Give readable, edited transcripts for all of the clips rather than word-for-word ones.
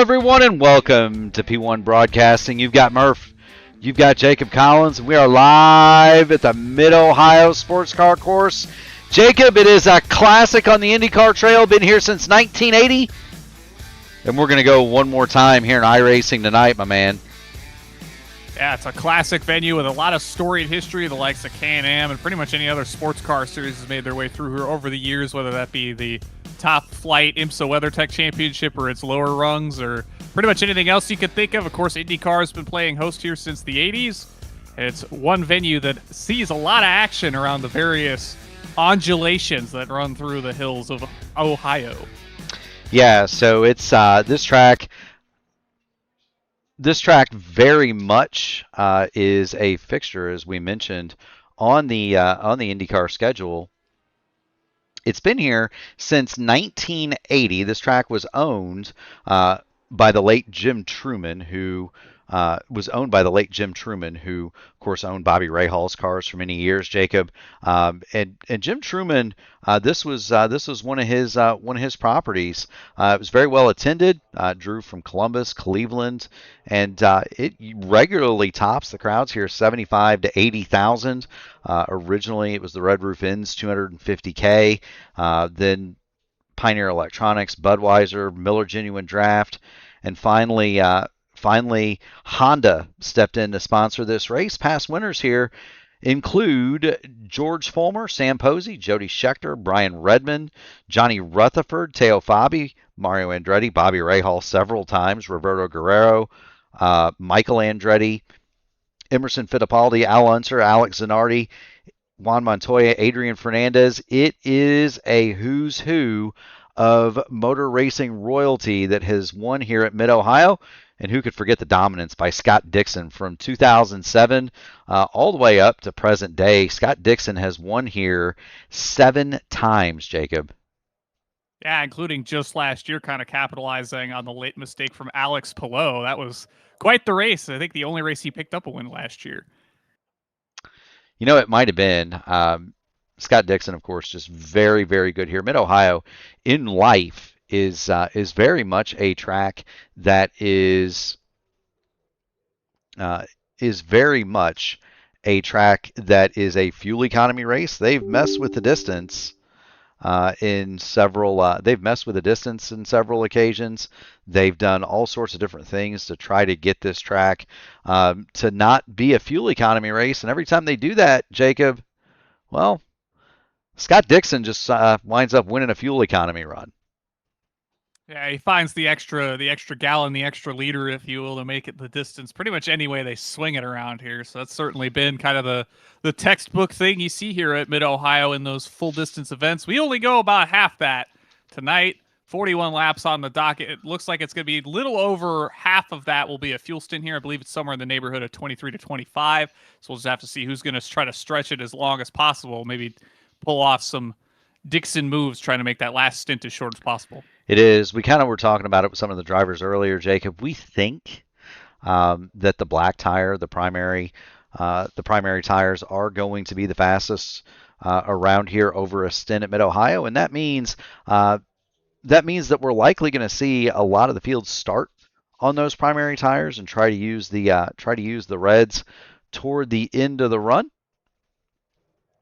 everyone, and welcome to P1 Broadcasting. You've got Murph, you've got Jacob Collins, and we are live at the Mid-Ohio Sports Car Course. Jacob, it is a classic on the INDYCAR Trail, been here since 1980, and we're going to go one more time here in iRacing tonight, my man. Yeah, it's a classic venue with a lot of storied history. The likes of Can-Am and pretty much any other sports car series has made their way through here over the years, whether that be the Top Flight IMSA WeatherTech Championship or its lower rungs or pretty much anything else you could think of. Of course, INDYCAR has been playing host here since the 80s. And it's one venue that sees a lot of action around the various undulations that run through the hills of Ohio. Yeah, so it's this track very much is a fixture, as we mentioned, on the INDYCAR schedule. It's been here since 1980. This track was owned by the late Jim Truman, who of course, owned Bobby Rahall's cars for many years, Jacob. And Jim Truman, this was one of his properties. It was very well attended. Drew from Columbus, Cleveland, and it regularly tops the crowds here, 75 to 80,000. Originally, it was the Red Roof Inn's 250K. Then Pioneer Electronics, Budweiser, Miller Genuine Draft, and finally, Honda stepped in to sponsor this race. Past winners here include George Fulmer, Sam Posey, Jody Scheckter, Brian Redmond, Johnny Rutherford, Teo Fabi, Mario Andretti, Bobby Rahal several times, Roberto Guerrero, Michael Andretti, Emerson Fittipaldi, Al Unser, Alex Zanardi, Juan Montoya, Adrian Fernandez. It is a who's who of motor racing royalty that has won here at Mid-Ohio. And who could forget the dominance by Scott Dixon from 2007 all the way up to present day. Scott Dixon has won here 7 times, Jacob. Yeah, including just last year, kind of capitalizing on the late mistake from Alex Palou. That was quite the race. I think the only race he picked up a win last year. You know, it might have been. Scott Dixon, of course, just very, very good here. Mid-Ohio in life is very much a track that is very much a track that is a fuel economy race. They've messed with the distance in several occasions. They've done all sorts of different things to try to get this track to not be a fuel economy race. And every time they do that, Jacob, well, Scott Dixon just winds up winning a fuel economy run. Yeah, he finds the extra gallon, the extra liter, if you will, to make it the distance pretty much any way they swing it around here. So that's certainly been kind of the textbook thing you see here at Mid-Ohio in those full distance events. We only go about half that tonight. 41 laps on the docket. It looks like it's going to be a little over half of that will be a fuel stint here. I believe it's somewhere in the neighborhood of 23 to 25. So we'll just have to see who's going to try to stretch it as long as possible. Maybe pull off some Dixon moves trying to make that last stint as short as possible. It is. We kind of were talking about it with some of the drivers earlier, Jacob. We think that the black tire, the primary tires, are going to be the fastest around here over a stint at Mid-Ohio, and that means that we're likely going to see a lot of the field start on those primary tires and try to use the reds toward the end of the run.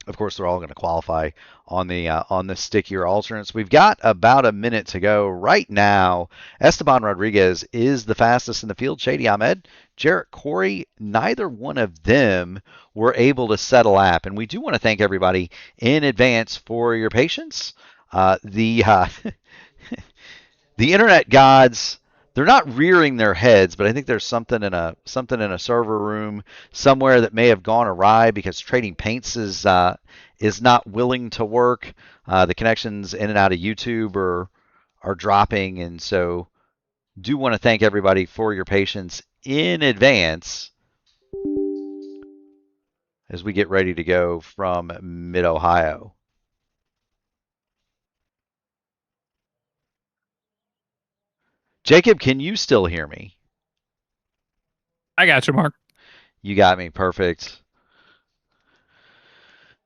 Of course, they're all going to qualify on the stickier alternates. We've got about a minute to go right now. Esteban Rodriguez is the fastest in the field. Shady Ahmed, Jarrett Corey, neither one of them were able to set a lap. And we do want to thank everybody in advance for your patience. The internet gods, they're not rearing their heads, but I think there's something in a server room somewhere that may have gone awry because Trading Paints is not willing to work. The connections in and out of YouTube are dropping, and so do want to thank everybody for your patience in advance as we get ready to go from Mid-Ohio. Jacob, can you still hear me? I got you, Mark. You got me. Perfect.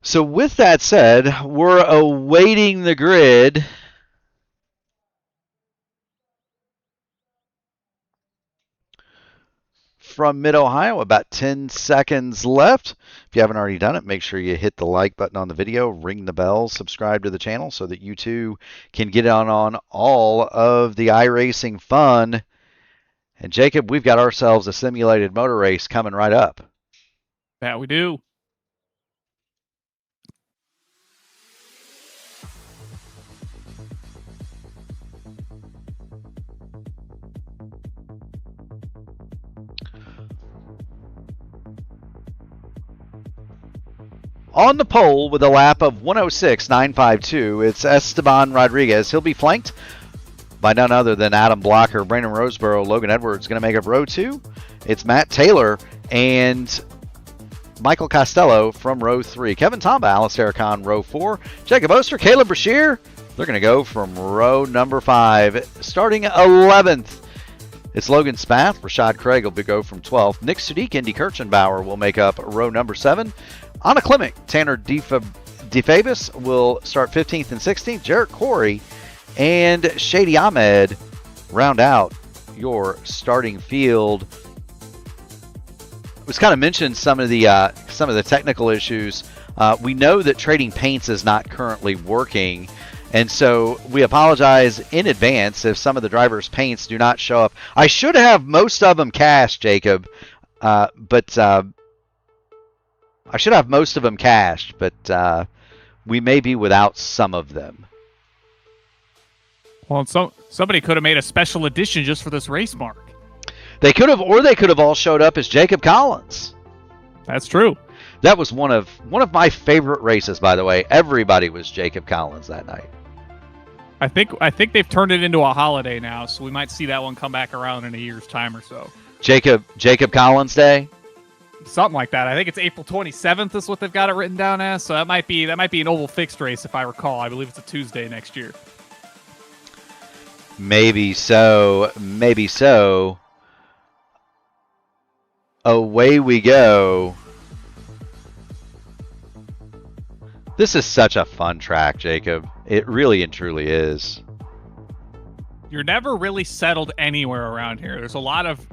So with that said, we're awaiting the grid. from Mid-Ohio. About 10 seconds left. If you haven't already done it, make sure you hit the like button on the video, ring the bell, subscribe to the channel so that you too can get on all of the iRacing fun. And Jacob, we've got ourselves a simulated motor race coming right up. That we do. On the pole with a lap of 106.952, it's Esteban Rodriguez. He'll be flanked by none other than Adam Blocker, Brandon Roseborough, Logan Edwards going to make up row 2. It's Matt Taylor and Michael Costello from row 3. Kevin Tomba, Alistair Khan, row 4. Jacob Oster, Caleb Brashear, they're going to go from row number 5. Starting 11th, it's Logan Spath. Rashad Craig will go from 12th. Nick Sudik, Indy Kirchenbauer will make up row number 7. Anna Klimek, Tanner DeFavis will start 15th and 16th. Jarrett Corey and Shady Ahmed round out your starting field. It was kind of mentioned some of the technical issues. We know that trading paints is not currently working, and so we apologize in advance if some of the drivers' paints do not show up. I should have most of them cached, Jacob, but I should have most of them cached, but we may be without some of them. Well, somebody could have made a special edition just for this race, Mark. They could have, or they could have all showed up as Jacob Collins. That's true. That was one of my favorite races, by the way. Everybody was Jacob Collins that night. I think they've turned it into a holiday now, so we might see that one come back around in a year's time or so. Jacob Collins Day. Something like that. I think it's April 27th is what they've got it written down as. So that might be an oval fixed race if I recall. I believe it's a Tuesday next year. Maybe so. Maybe so. Away we go. This is such a fun track, Jacob. It really and truly is. You're never really settled anywhere around here. There's a lot of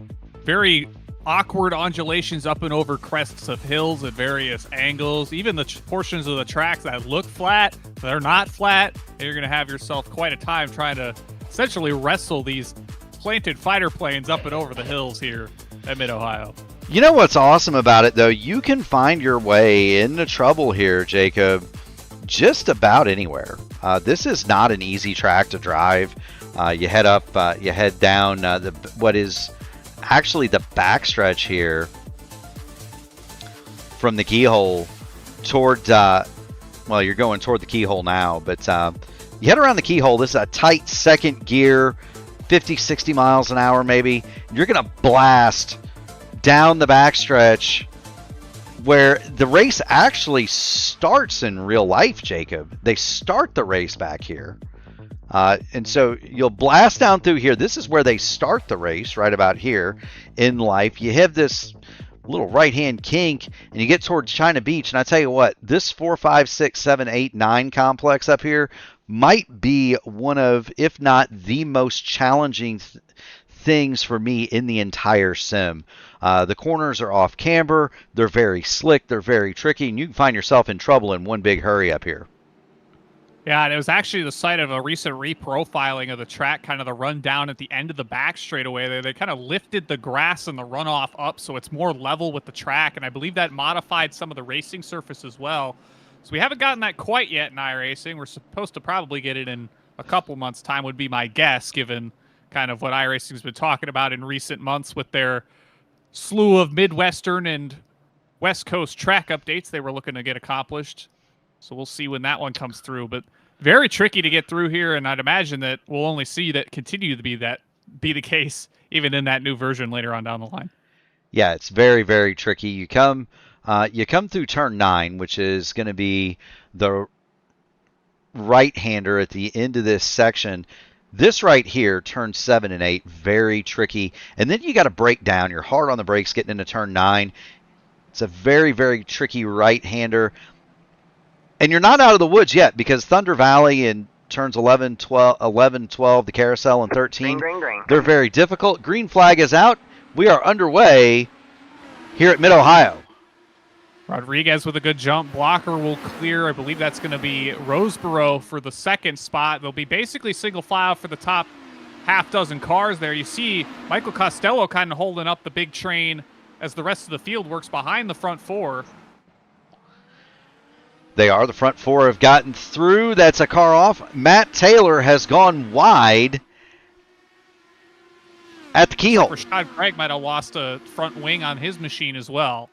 very awkward undulations up and over crests of hills at various angles. Even the portions of the tracks that look flat, they're not flat. And you're going to have yourself quite a time trying to essentially wrestle these planted fighter planes up and over the hills here at Mid-Ohio. You know what's awesome about it, though? You can find your way into trouble here, Jacob, just about anywhere. This is not an easy track to drive. You head up, you head down what is actually the backstretch here from the keyhole toward, well, you're going toward the keyhole now, but you head around the keyhole. This is a tight second gear, 50, 60 miles an hour maybe. You're going to blast down the backstretch where the race actually starts in real life, Jacob. They start the race back here. And so you'll blast down through here. This is where they start the race, right about here in life. You have this little right-hand kink, and you get towards China Beach. And I tell you what, this 4, 5, 6, 7, 8, 9 complex up here might be one of, if not the most challenging things for me in the entire sim. The corners are off camber. They're very slick. They're very tricky, and you can find yourself in trouble in one big hurry up here. Yeah, and it was actually the site of a recent reprofiling of the track, kind of the run down at the end of the back straightaway there. They kind of lifted the grass and the runoff up so it's more level with the track, and I believe that modified some of the racing surface as well. So we haven't gotten that quite yet in iRacing. We're supposed to probably get it in a couple months' time would be my guess, given kind of what iRacing's been talking about in recent months with their slew of Midwestern and West Coast track updates they were looking to get accomplished. So we'll see when that one comes through, but very tricky to get through here, and I'd imagine that we'll only see that continue to be the case even in that new version later on down the line. Yeah, it's very, very tricky. You come through turn 9, which is going to be the right-hander at the end of this section. This right here, turn 7 and 8, very tricky. And then you got to brake down. You're hard on the brakes getting into turn 9. It's a very, very tricky right-hander. And you're not out of the woods yet, because Thunder Valley in turns 11, 12, the carousel, and 13, green. They're very difficult. Green flag is out. We are underway here at Mid-Ohio. Rodriguez with a good jump. Blocker will clear. I believe that's going to be Roseboro for the second spot. They'll be basically single file for the top half dozen cars there. You see Michael Costello kind of holding up the big train as the rest of the field works behind the front four. They are. The front four have gotten through. That's a car off. Matt Taylor has gone wide at the keyhole. Rashad Craig might have lost a front wing on his machine as well.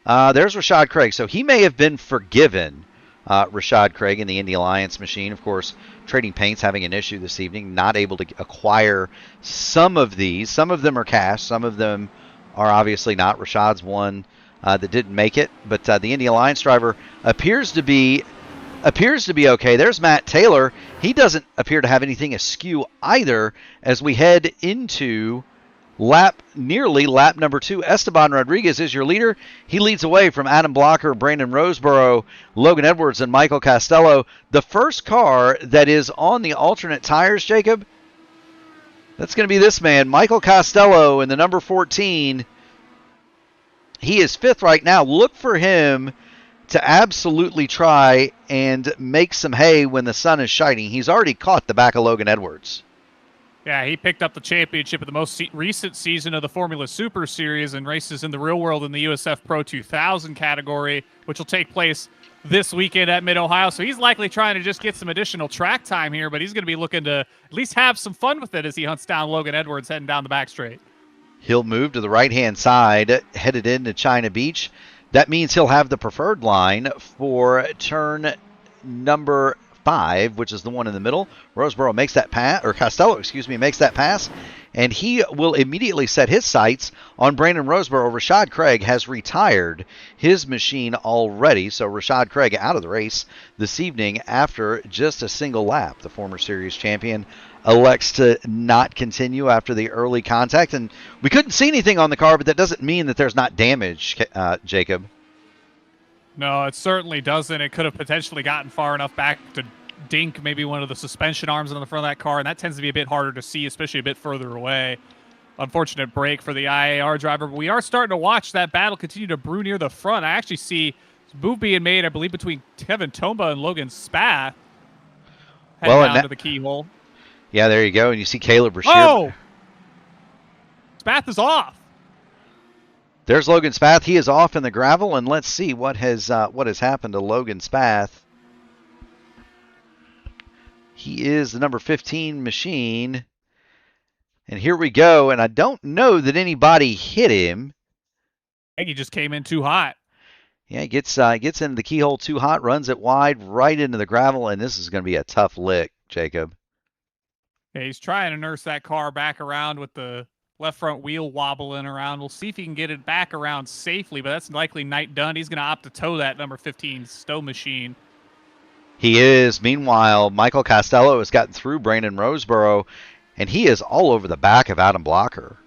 There's Rashad Craig. So he may have been forgiven, Rashad Craig, in the Indy Alliance machine. Of course, Trading Paints having an issue this evening, not able to acquire some of these. Some of them are cash. Some of them are obviously not. Rashad's one that didn't make it. But the Indy Alliance driver appears to be okay. There's Matt Taylor. He doesn't appear to have anything askew either as we head into nearly lap number 2. Esteban Rodriguez is your leader. He leads away from Adam Blocker, Brandon Roseboro, Logan Edwards, and Michael Costello. The first car that is on the alternate tires, Jacob, that's going to be this man, Michael Costello, in the number 14. He is 5th right now. Look for him to absolutely try and make some hay when the sun is shining. He's already caught the back of Logan Edwards. Yeah, he picked up the championship of the most recent season of the Formula Super Series and races in the real world in the USF Pro 2000 category, which will take place this weekend at Mid-Ohio. So he's likely trying to just get some additional track time here, but he's going to be looking to at least have some fun with it as he hunts down Logan Edwards heading down the back straight. He'll move to the right-hand side, headed into China Beach. That means he'll have the preferred line for turn number 5, which is the one in the middle. Roseboro makes that pass, or Costello, makes that pass, and he will immediately set his sights on Brandon Roseboro. Rashad Craig has retired his machine already, so Rashad Craig out of the race this evening after just a single lap. The former series champion elects to not continue after the early contact, and we couldn't see anything on the car, but that doesn't mean that there's not damage, Jacob. No, it certainly doesn't. It could have potentially gotten far enough back to dink maybe one of the suspension arms on the front of that car, and that tends to be a bit harder to see, especially a bit further away. Unfortunate break for the IAR driver, but we are starting to watch that battle continue to brew near the front. I actually see a move being made, I believe, between Kevin Tomba and Logan Spath heading down to the keyhole. Yeah, there you go, and you see Caleb Brashear. Oh! Spath is off. There's Logan Spath. He is off in the gravel, and let's see what has happened to Logan Spath. He is the number 15 machine, and here we go. And I don't know that anybody hit him. I think he just came in too hot. Yeah, he gets into the keyhole too hot, runs it wide right into the gravel, and this is going to be a tough lick, Jacob. Yeah, he's trying to nurse that car back around with the left front wheel wobbling around. We'll see if he can get it back around safely, but that's likely night done. He's going to opt to tow that number 15 Stowe machine. He is. Meanwhile, Michael Costello has gotten through Brandon Roseboro, and he is all over the back of Adam Blocker.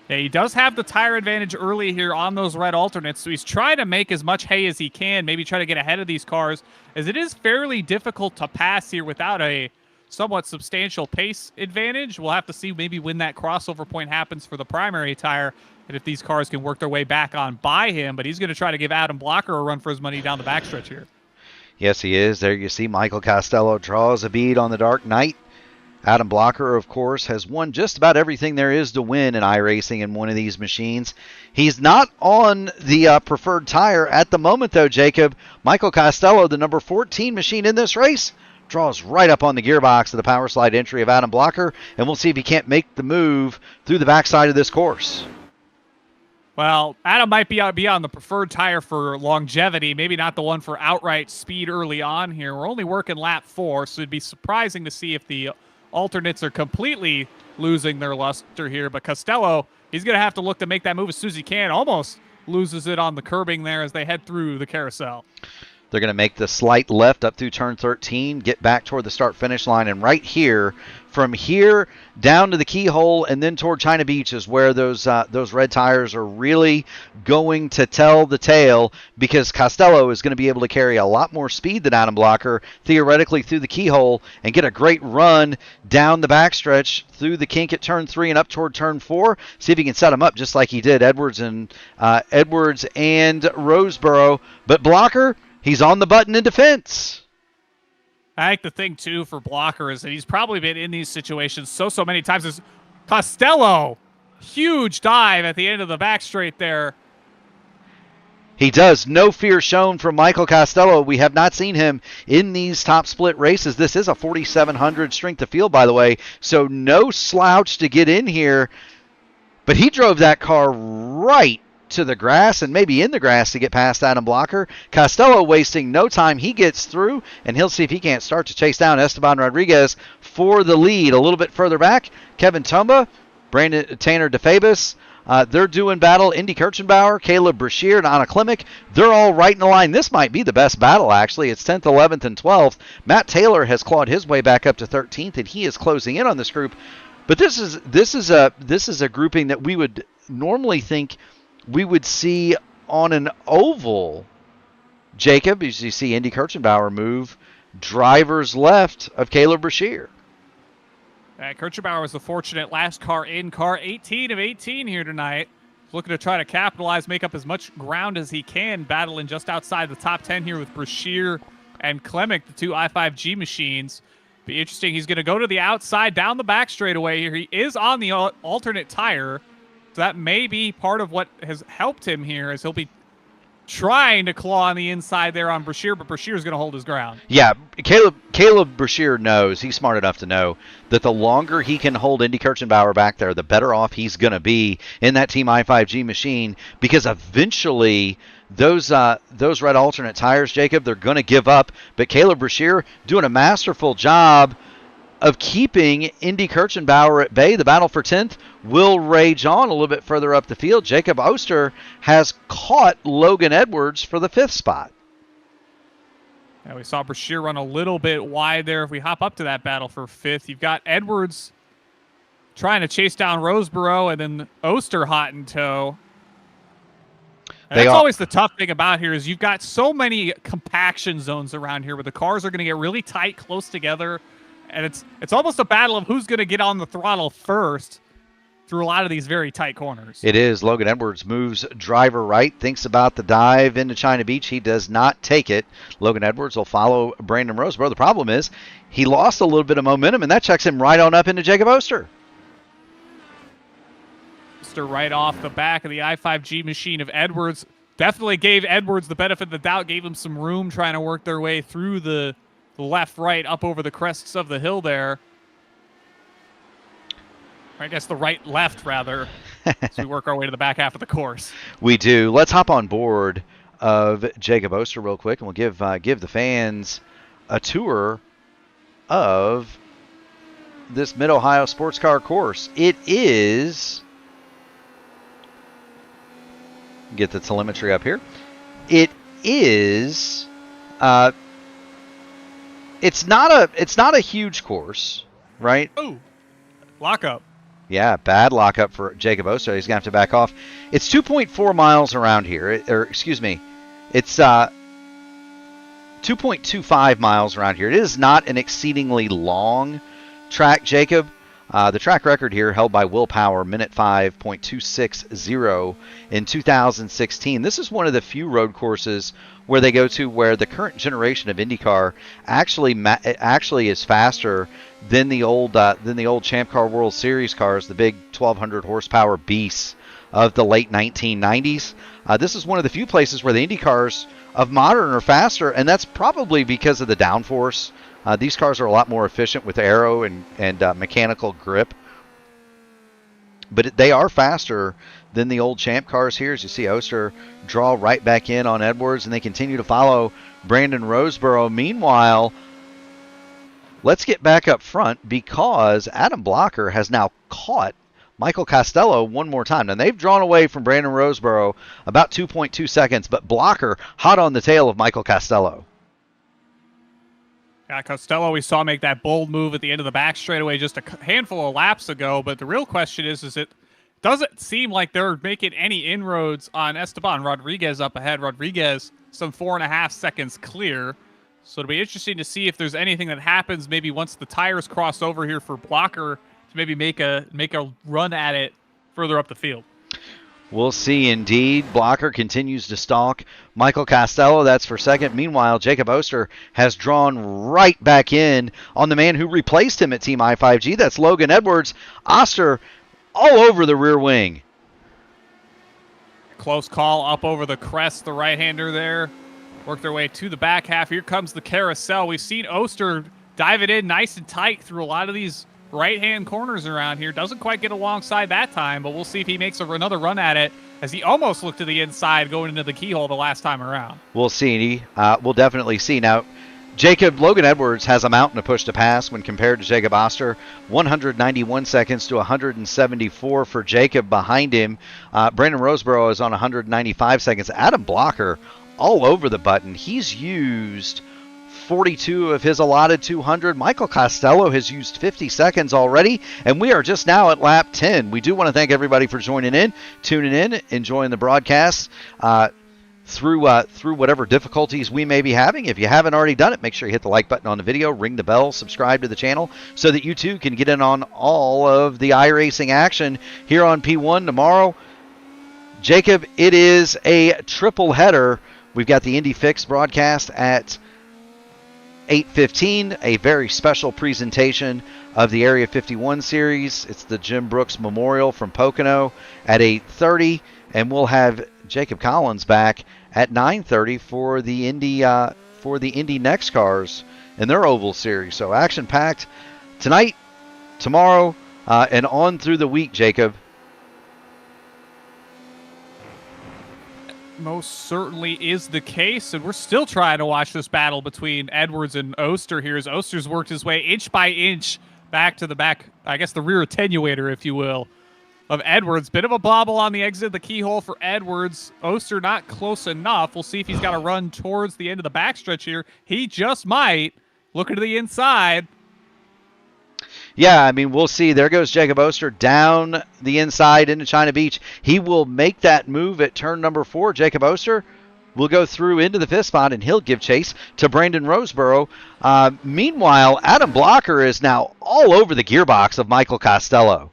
Yeah, he does have the tire advantage early here on those red alternates, so he's trying to make as much hay as he can, maybe try to get ahead of these cars, as it is fairly difficult to pass here without a somewhat substantial pace advantage. We'll have to see maybe when that crossover point happens for the primary tire and if these cars can work their way back on by him, but he's going to try to give Adam Blocker a run for his money down the backstretch here. Yes, he is. There you see Michael Costello draws a bead on the Dark Knight. Adam Blocker, of course, has won just about everything there is to win in iRacing in one of these machines. He's not on the preferred tire at the moment, though, Jacob. Michael Costello, the number 14 machine in this race, draws right up on the gearbox of the power slide entry of Adam Blocker, and we'll see if he can't make the move through the backside of this course. Well, Adam might be on the preferred tire for longevity, maybe not the one for outright speed early on here. We're only working lap 4, so it'd be surprising to see if the alternates are completely losing their luster here. But Costello, he's going to have to look to make that move as soon as he can. Almost loses it on the curbing there as they head through the carousel. They're going to make the slight left up through turn 13, get back toward the start-finish line, and right here, from here down to the keyhole and then toward China Beach is where those red tires are really going to tell the tale, because Costello is going to be able to carry a lot more speed than Adam Blocker, theoretically through the keyhole, and get a great run down the backstretch through the kink at turn 3 and up toward turn 4. See if he can set him up just like he did Edwards and Roseboro. But Blocker, he's on the button in defense. I think the thing, too, for Blocker is that he's probably been in these situations so many times. Is Costello, huge dive at the end of the back straight there. He does. No fear shown from Michael Costello. We have not seen him in these top split races. This is a 4,700 strength of field, by the way, so no slouch to get in here. But he drove that car right to the grass and maybe in the grass to get past Adam Blocker. Costello wasting no time. He gets through, and he'll see if he can't start to chase down Esteban Rodriguez for the lead. A little bit further back, Kevin Tumba, Brandon Tanner DeFabis, they're doing battle. Indy Kirchenbauer, Caleb Brashear, and Anna Klimek, they're all right in the line. This might be the best battle, actually. It's 10th, 11th, and 12th. Matt Taylor has clawed his way back up to 13th, and he is closing in on this group. But this is a grouping that we would normally think we would see on an oval. Jacob, as you see Indy Kirchenbauer move drivers left of Caleb Brashear. Kirchenbauer was the fortunate last car in, car 18 of 18 here tonight. Looking to try to capitalize, make up as much ground as he can, battling just outside the top 10 here with Brashear and Klimek, the two I5G machines. Be interesting. He's going to go to the outside, down the back straightaway here. He is on the alternate tire. So that may be part of what has helped him here, as he'll be trying to claw on the inside there on Brashear, but Brashear's going to hold his ground. Yeah, Caleb Brashear knows, he's smart enough to know that the longer he can hold Indy Kirchenbauer back there, the better off he's going to be in that Team I5G machine, because eventually those red alternate tires, Jacob, they're going to give up. But Caleb Brashear doing a masterful job of keeping Indy Kirchenbauer at bay. The battle for 10th will rage on a little bit further up the field. Jacob Oster has caught Logan Edwards for the 5th spot. Yeah, we saw Brashear run a little bit wide there. If we hop up to that battle for 5th, you've got Edwards trying to chase down Roseboro, and then Oster hot in tow. And that's always the tough thing about here, is you've got so many compaction zones around here where the cars are going to get really tight, close together. And it's almost a battle of who's going to get on the throttle first through a lot of these very tight corners. It is. Logan Edwards moves driver right, thinks about the dive into China Beach. He does not take it. Logan Edwards will follow Brandon Roseboro. The problem is he lost a little bit of momentum, and that checks him right on up into Jacob Oster. Oster right off the back of the I5G machine of Edwards. Definitely gave Edwards the benefit of the doubt, gave him some room trying to work their way through the left, right, up over the crests of the hill there. I guess the right, left, rather, as we work our way to the back half of the course. We do. Let's hop on board of Jacob Oster real quick, and we'll give the fans a tour of this Mid-Ohio Sports Car course. It is... Get the telemetry up here. It is... It's not a huge course, right? Oh, lockup. Yeah, bad lockup for Jacob Oster. He's going to have to back off. It's 2.4 miles around here. It's 2.25 miles around here. It is not an exceedingly long track, Jacob. The track record here held by Will Power, minute 5.260 in 2016. This is one of the few road courses where they go to where the current generation of IndyCar actually is faster than the old Champ Car World Series cars, the big 1,200 horsepower beasts of the late 1990s. This is one of the few places where the Indy cars of modern are faster, and that's probably because of the downforce. These cars are a lot more efficient with aero and mechanical grip. But they are faster than the old Champ cars here. As you see Oster draw right back in on Edwards, and they continue to follow Brandon Roseboro. Meanwhile, let's get back up front, because Adam Blocker has now caught Michael Costello one more time. Now, they've drawn away from Brandon Roseboro about 2.2 seconds, but Blocker hot on the tail of Michael Costello. Yeah, Costello, we saw make that bold move at the end of the back straightaway just a handful of laps ago, but the real question is it doesn't seem like they're making any inroads on Esteban Rodriguez up ahead. Rodriguez, some 4.5 seconds clear. So it'll be interesting to see if there's anything that happens maybe once the tires cross over here for Blocker to maybe make a run at it further up the field. We'll see indeed. Blocker continues to stalk Michael Costello. That's for second. Meanwhile, Jacob Oster has drawn right back in on the man who replaced him at Team I5G. That's Logan Edwards. Oster all over the rear wing. Close call up over the crest, the right-hander there. Work their way to the back half. Here comes the carousel. We've seen Oster dive it in nice and tight through a lot of these right-hand corners around here. Doesn't quite get alongside that time, but we'll see if he makes another run at it as he almost looked to the inside going into the keyhole the last time around. We'll see. We'll definitely see. Now, Logan Edwards has a mountain to push to pass when compared to Jacob Oster. 191 seconds to 174 for Jacob behind him. Brandon Roseboro is on 195 seconds. Adam Blocker all over the button. He's used 42 of his allotted 200. Michael Costello has used 50 seconds already, and we are just now at lap 10. We do want to thank everybody for joining in, tuning in, enjoying the broadcast through whatever difficulties we may be having. If you haven't already done it, make sure you hit the like button on the video, ring the bell, subscribe to the channel so that you too can get in on all of the iRacing action here on P1 tomorrow. Jacob, it is a triple header. We've got the Indy Fix broadcast at 8:15, a very special presentation of the Area 51 Series. It's the Jim Brooks Memorial from Pocono at 8:30, and we'll have Jacob Collins back at 9:30 for the Indy Next Cars in their Oval Series. So action-packed tonight, tomorrow, and on through the week, Jacob. Most certainly is the case, and we're still trying to watch this battle between Edwards and Oster here as Oster's worked his way inch by inch back to the back, I guess the rear attenuator, if you will, of Edwards. Bit of a bobble on the exit of the keyhole for Edwards. Oster not close enough. We'll see if he's got to run towards the end of the backstretch here. He just might. Looking to the inside. Yeah, I mean, we'll see. There goes Jacob Oster down the inside into China Beach. He will make that move at turn number 4. Jacob Oster will go through into the fifth spot, and he'll give chase to Brandon Roseboro. Meanwhile, Adam Blocker is now all over the gearbox of Michael Costello.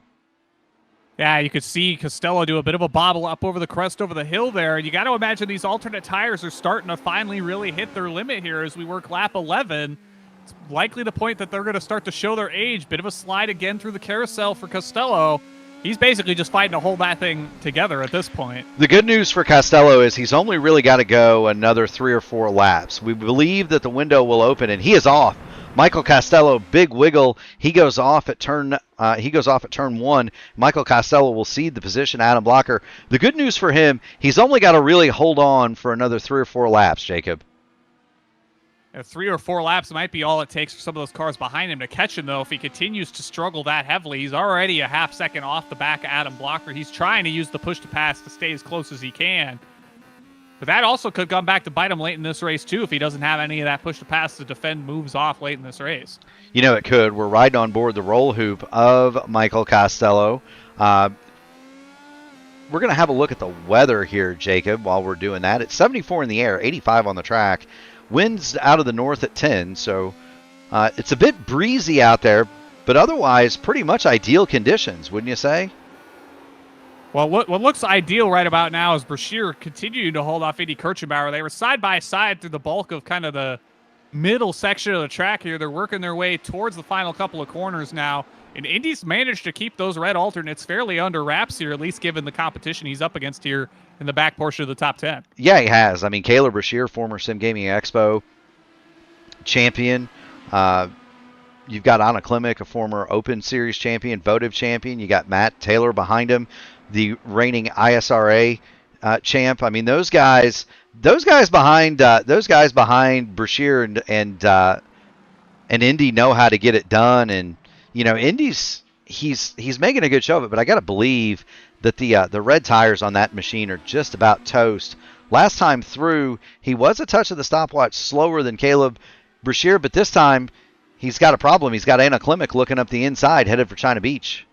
Yeah, you could see Costello do a bit of a bobble up over the crest over the hill there. You got to imagine these alternate tires are starting to finally really hit their limit here as we work lap 11. It's likely the point that they're going to start to show their age. Bit of a slide again through the carousel for Costello. He's basically just fighting to hold that thing together at this point. The good news for Costello is he's only really got to go another 3 or 4 laps. We believe that the window will open, and he is off. Michael Costello, big wiggle. He goes off at turn 1. Michael Costello will cede the position. Adam Blocker. The good news for him, he's only got to really hold on for another 3 or 4 laps, Jacob. 3 or 4 laps might be all it takes for some of those cars behind him to catch him, though. If he continues to struggle that heavily, he's already a half second off the back of Adam Blocker. He's trying to use the push to pass to stay as close as he can. But that also could come back to bite him late in this race, too, if he doesn't have any of that push to pass to defend moves off late in this race. You know, it could. We're right on board the roll hoop of Michael Costello. We're going to have a look at the weather here, Jacob, while we're doing that. It's 74 in the air, 85 on the track. Winds out of the north at 10, so it's a bit breezy out there, but otherwise pretty much ideal conditions, wouldn't you say? Well, what looks ideal right about now is Brashear continuing to hold off Indy Kirchenbauer. They were side by side through the bulk of kind of the middle section of the track here. They're working their way towards the final couple of corners now. And Indy's managed to keep those red alternates fairly under wraps here, at least given the competition he's up against here in the back portion of the top 10. Yeah, he has. I mean, Caleb Brashear, former Sim Gaming Expo champion. You've got Anna Klimek, a former Open Series champion, votive champion. You got Matt Taylor behind him, the reigning ISRA champ. I mean, those guys behind Brashear and Indy know how to get it done. And you know, Indy's he's making a good show of it, but I got to believe that the red tires on that machine are just about toast. Last time through, he was a touch of the stopwatch slower than Caleb Brashear, but this time he's got a problem. He's got Anna Klimek looking up the inside, headed for China Beach.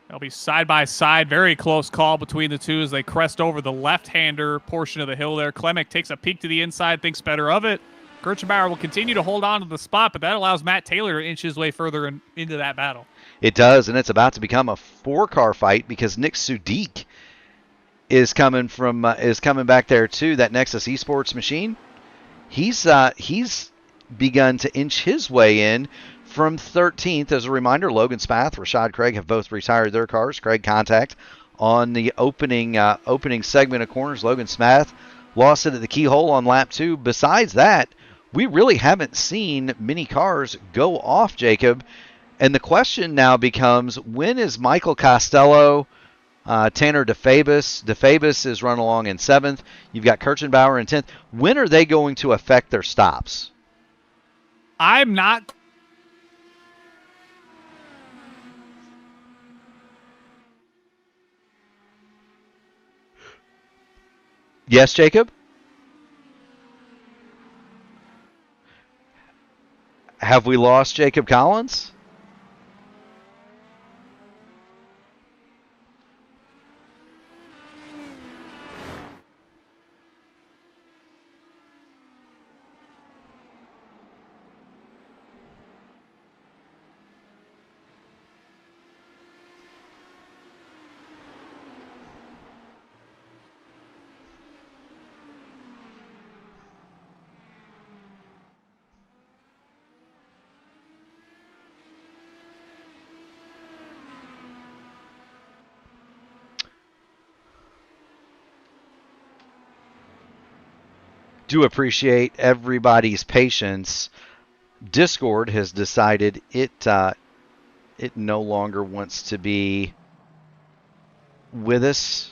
They'll be side by side. Very close call between the two as they crest over the left-hander portion of the hill there. Klimek takes a peek to the inside, thinks better of it. Kirchenbauer will continue to hold on to the spot, but that allows Matt Taylor to inch his way further into that battle. It does, and it's about to become a four-car fight because Nick Sudik is coming back there too. That Nexus Esports machine. He's begun to inch his way in from 13th. As a reminder, Logan Spath, Rashad Craig have both retired their cars. Craig contact on the opening segment of corners. Logan Spath lost it at the keyhole on lap 2. Besides that, we really haven't seen many cars go off, Jacob. And the question now becomes, when is Michael Costello, Tanner DeFabis? DeFabis is run along in 7th. You've got Kirchenbauer in 10th. When are they going to affect their stops? I'm not. Yes, Jacob? Have we lost Jacob Collins? Do appreciate everybody's patience. Discord has decided it no longer wants to be with us.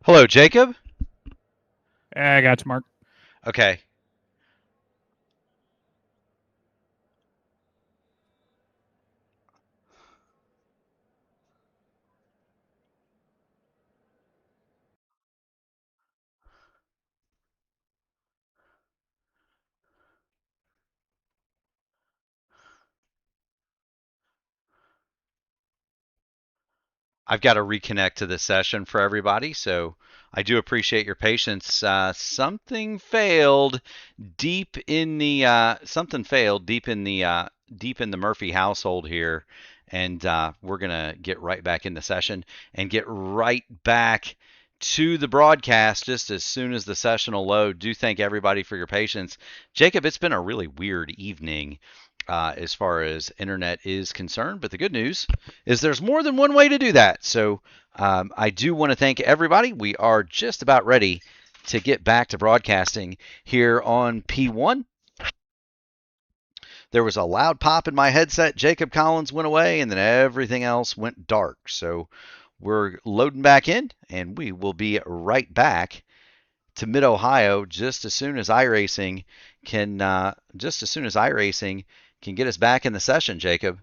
Hello, Jacob. I got you, Mark. Okay. I've got to reconnect to the session for everybody, so I do appreciate your patience. Something failed deep in the deep in the Murphy household here, and we're gonna get right back in the session and get right back to the broadcast just as soon as the session will load. Do thank everybody for your patience. Jacob, it's been a really weird evening as far as internet is concerned. But the good news is there's more than one way to do that. So I do want to thank everybody. We are just about ready to get back to broadcasting here on P1. There was a loud pop in my headset. Jacob Collins went away, and then everything else went dark. So we're loading back in, and we will be right back to Mid Ohio just as soon as iRacing can get us back in the session, Jacob.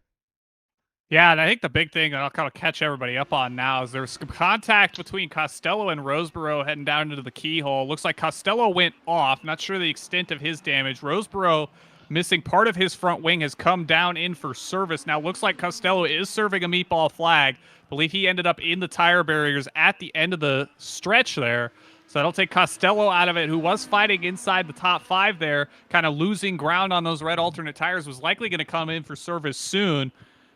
Yeah, and I think the big thing that I'll kind of catch everybody up on now is there's contact between Costello and Roseborough heading down into the keyhole. Looks like Costello went off. Not sure the extent of his damage. Roseborough, missing part of his front wing, has come down in for service. Now looks like Costello is serving a meatball flag. I believe he ended up in the tire barriers at the end of the stretch there. So that'll take Costello out of it, who was fighting inside the top 5 there, kind of losing ground on those red alternate tires, was likely going to come in for service soon.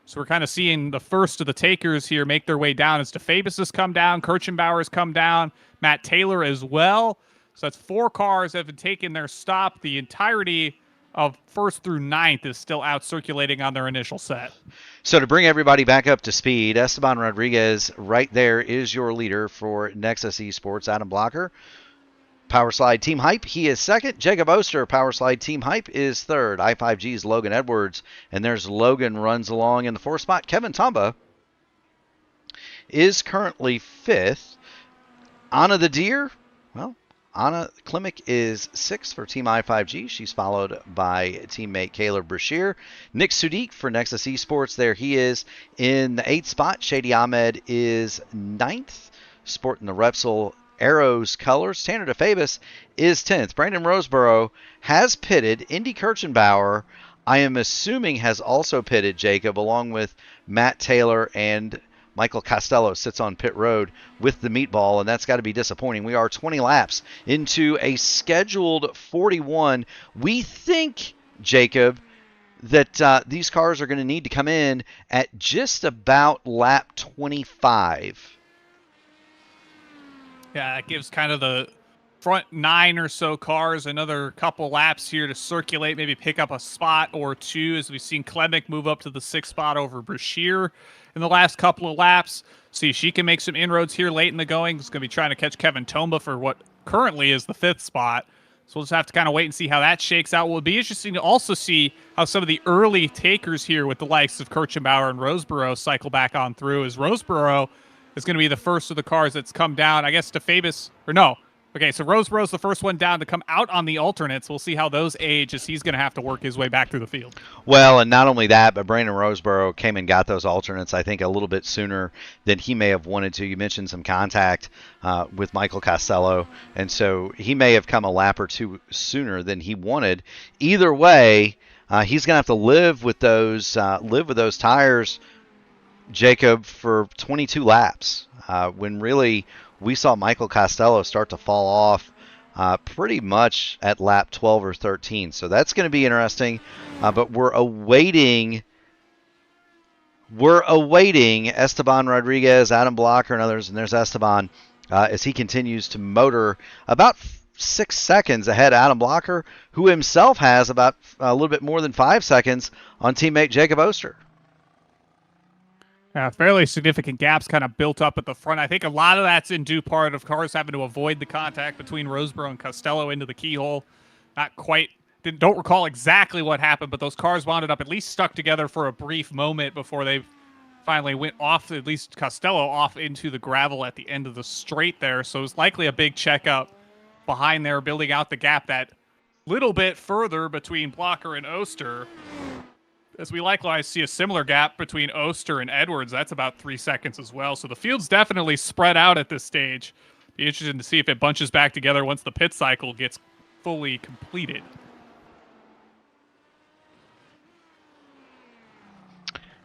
So we're kind of seeing the first of the takers here make their way down as DeFabis has come down, Kirchenbauer has come down, Matt Taylor as well. So that's 4 cars that have been taking their stop. The entirety of 1st through 9th is still out circulating on their initial set. So to bring everybody back up to speed, Esteban Rodriguez right there is your leader for Nexus Esports. Adam Blocker, Powerslide Team Hype, he is second. Jacob Oster, Powerslide Team Hype, is third. I5G's Logan Edwards, and there's Logan runs along in the 4th spot. Kevin Tomba is currently 5th. Anna the Deer, well, Anna Klimek is 6th for Team I5G. She's followed by teammate Caleb Brashear. Nick Sudik for Nexus Esports, there he is in the 8th spot. Shady Ahmed is 9th, sporting the Repsol Arrows colors. Tanner DeFabus is 10th. Brandon Roseborough has pitted. Indy Kirchenbauer, I am assuming, has also pitted, Jacob, along with Matt Taylor, and Michael Costello sits on pit road with the meatball, and that's got to be disappointing. We are 20 laps into a scheduled 41. We think, Jacob, that these cars are going to need to come in at just about lap 25. Yeah, it gives kind of the front 9 or so cars another couple laps here to circulate, maybe pick up a spot or 2, as we've seen Klimek move up to the 6th spot over Brashear in the last couple of laps. See if she can make some inroads here late in the going. It's going to be trying to catch Kevin Tomba for what currently is the 5th spot. So we'll just have to kind of wait and see how that shakes out. Well, it'll be interesting to also see how some of the early takers here with the likes of Kirchenbauer and Roseborough cycle back on through, as Roseborough is going to be the first of the cars that's come down. I guess DeFabus, or no. Okay, so Roseborough's the first one down to come out on the alternates. We'll see how those age, as he's going to have to work his way back through the field. Well, and not only that, but Brandon Roseborough came and got those alternates, I think, a little bit sooner than he may have wanted to. You mentioned some contact with Michael Costello, and so he may have come a lap or 2 sooner than he wanted. Either way, he's going to have to live with those tires, Jacob, for 22 laps, when really we saw Michael Costello start to fall off pretty much at lap 12 or 13. So that's going to be interesting, but we're awaiting Esteban Rodriguez, Adam Blocker, and others, and there's Esteban as he continues to motor about 6 seconds ahead of Adam Blocker, who himself has about a little bit more than 5 seconds on teammate Jacob Oster. Fairly significant gaps kind of built up at the front. I think a lot of that's in due part of cars having to avoid the contact between Roseborough and Costello into the keyhole. Not quite, don't recall exactly what happened, but those cars wound up at least stuck together for a brief moment before they finally went off, at least Costello, off into the gravel at the end of the straight there. So it was likely a big checkup behind there, building out the gap that little bit further between Blocker and Oster. As we likewise see a similar gap between Oster and Edwards, that's about 3 seconds as well. So the field's definitely spread out at this stage. Be interested to see if it bunches back together once the pit cycle gets fully completed.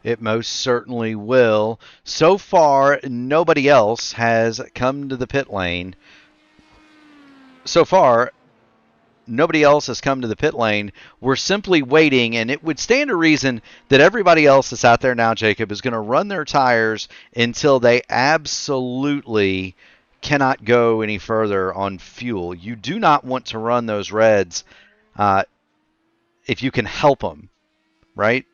It most certainly will. So far, nobody else has come to the pit lane. We're simply waiting, and it would stand to reason that everybody else that's out there now, Jacob, is going to run their tires until they absolutely cannot go any further on fuel. You do not want to run those reds if you can help them, right?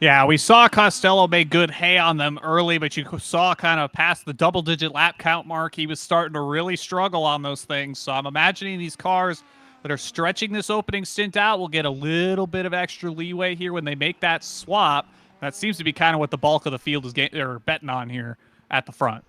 Yeah, we saw Costello make good hay on them early, but you saw kind of past the double-digit lap count mark, he was starting to really struggle on those things. So I'm imagining these cars that are stretching this opening stint out will get a little bit of extra leeway here when they make that swap. That seems to be kind of what the bulk of the field is betting on here at the front.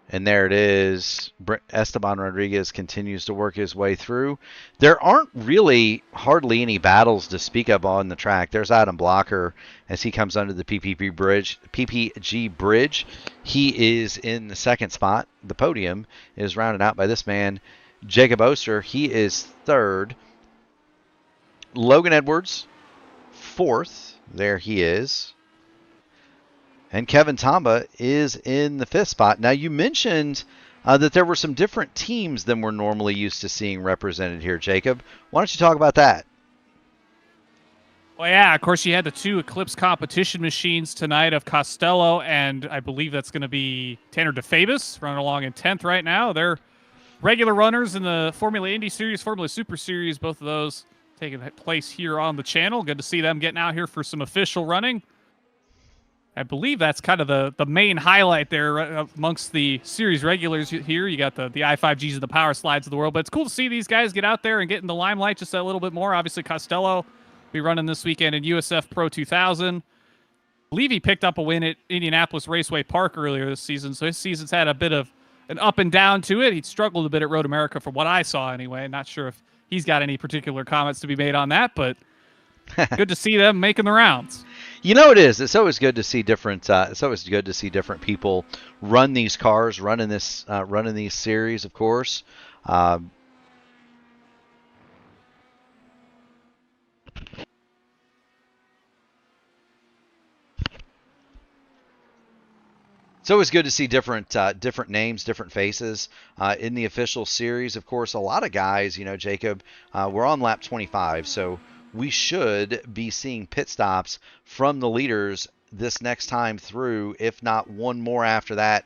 And there it is. Esteban Rodriguez continues to work his way through. There aren't really hardly any battles to speak of on the track. There's Adam Blocker as he comes under the PPG bridge. He is in the 2nd spot. The podium is rounded out by this man, Jacob Oster. He is 3rd. Logan Edwards, 4th. There he is. And Kevin Tomba is in the 5th spot. Now, you mentioned that there were some different teams than we're normally used to seeing represented here, Jacob. Why don't you talk about that? Well, yeah, of course, you had the 2 Eclipse competition machines tonight of Costello, and I believe that's going to be Tanner DeFabis running along in 10th right now. They're regular runners in the Formula Indy Series, Formula Super Series, both of those taking place here on the channel. Good to see them getting out here for some official running. I believe that's kind of the main highlight there amongst the series regulars here. You got the i5Gs and the power slides of the world, but it's cool to see these guys get out there and get in the limelight just a little bit more. Obviously, Costello be running this weekend in USF Pro 2000. I believe he picked up a win at Indianapolis Raceway Park earlier this season, so his season's had a bit of an up and down to it. He struggled a bit at Road America from what I saw anyway. Not sure if he's got any particular comments to be made on that, but good to see them making the rounds. You know it is. It's always good to see different. It's always good to see different people run these cars, running these series. Of course, it's always good to see different names, different faces in the official series. Of course, a lot of guys, Jacob, we're on lap 25, so we should be seeing pit stops from the leaders this next time through, if not one more after that.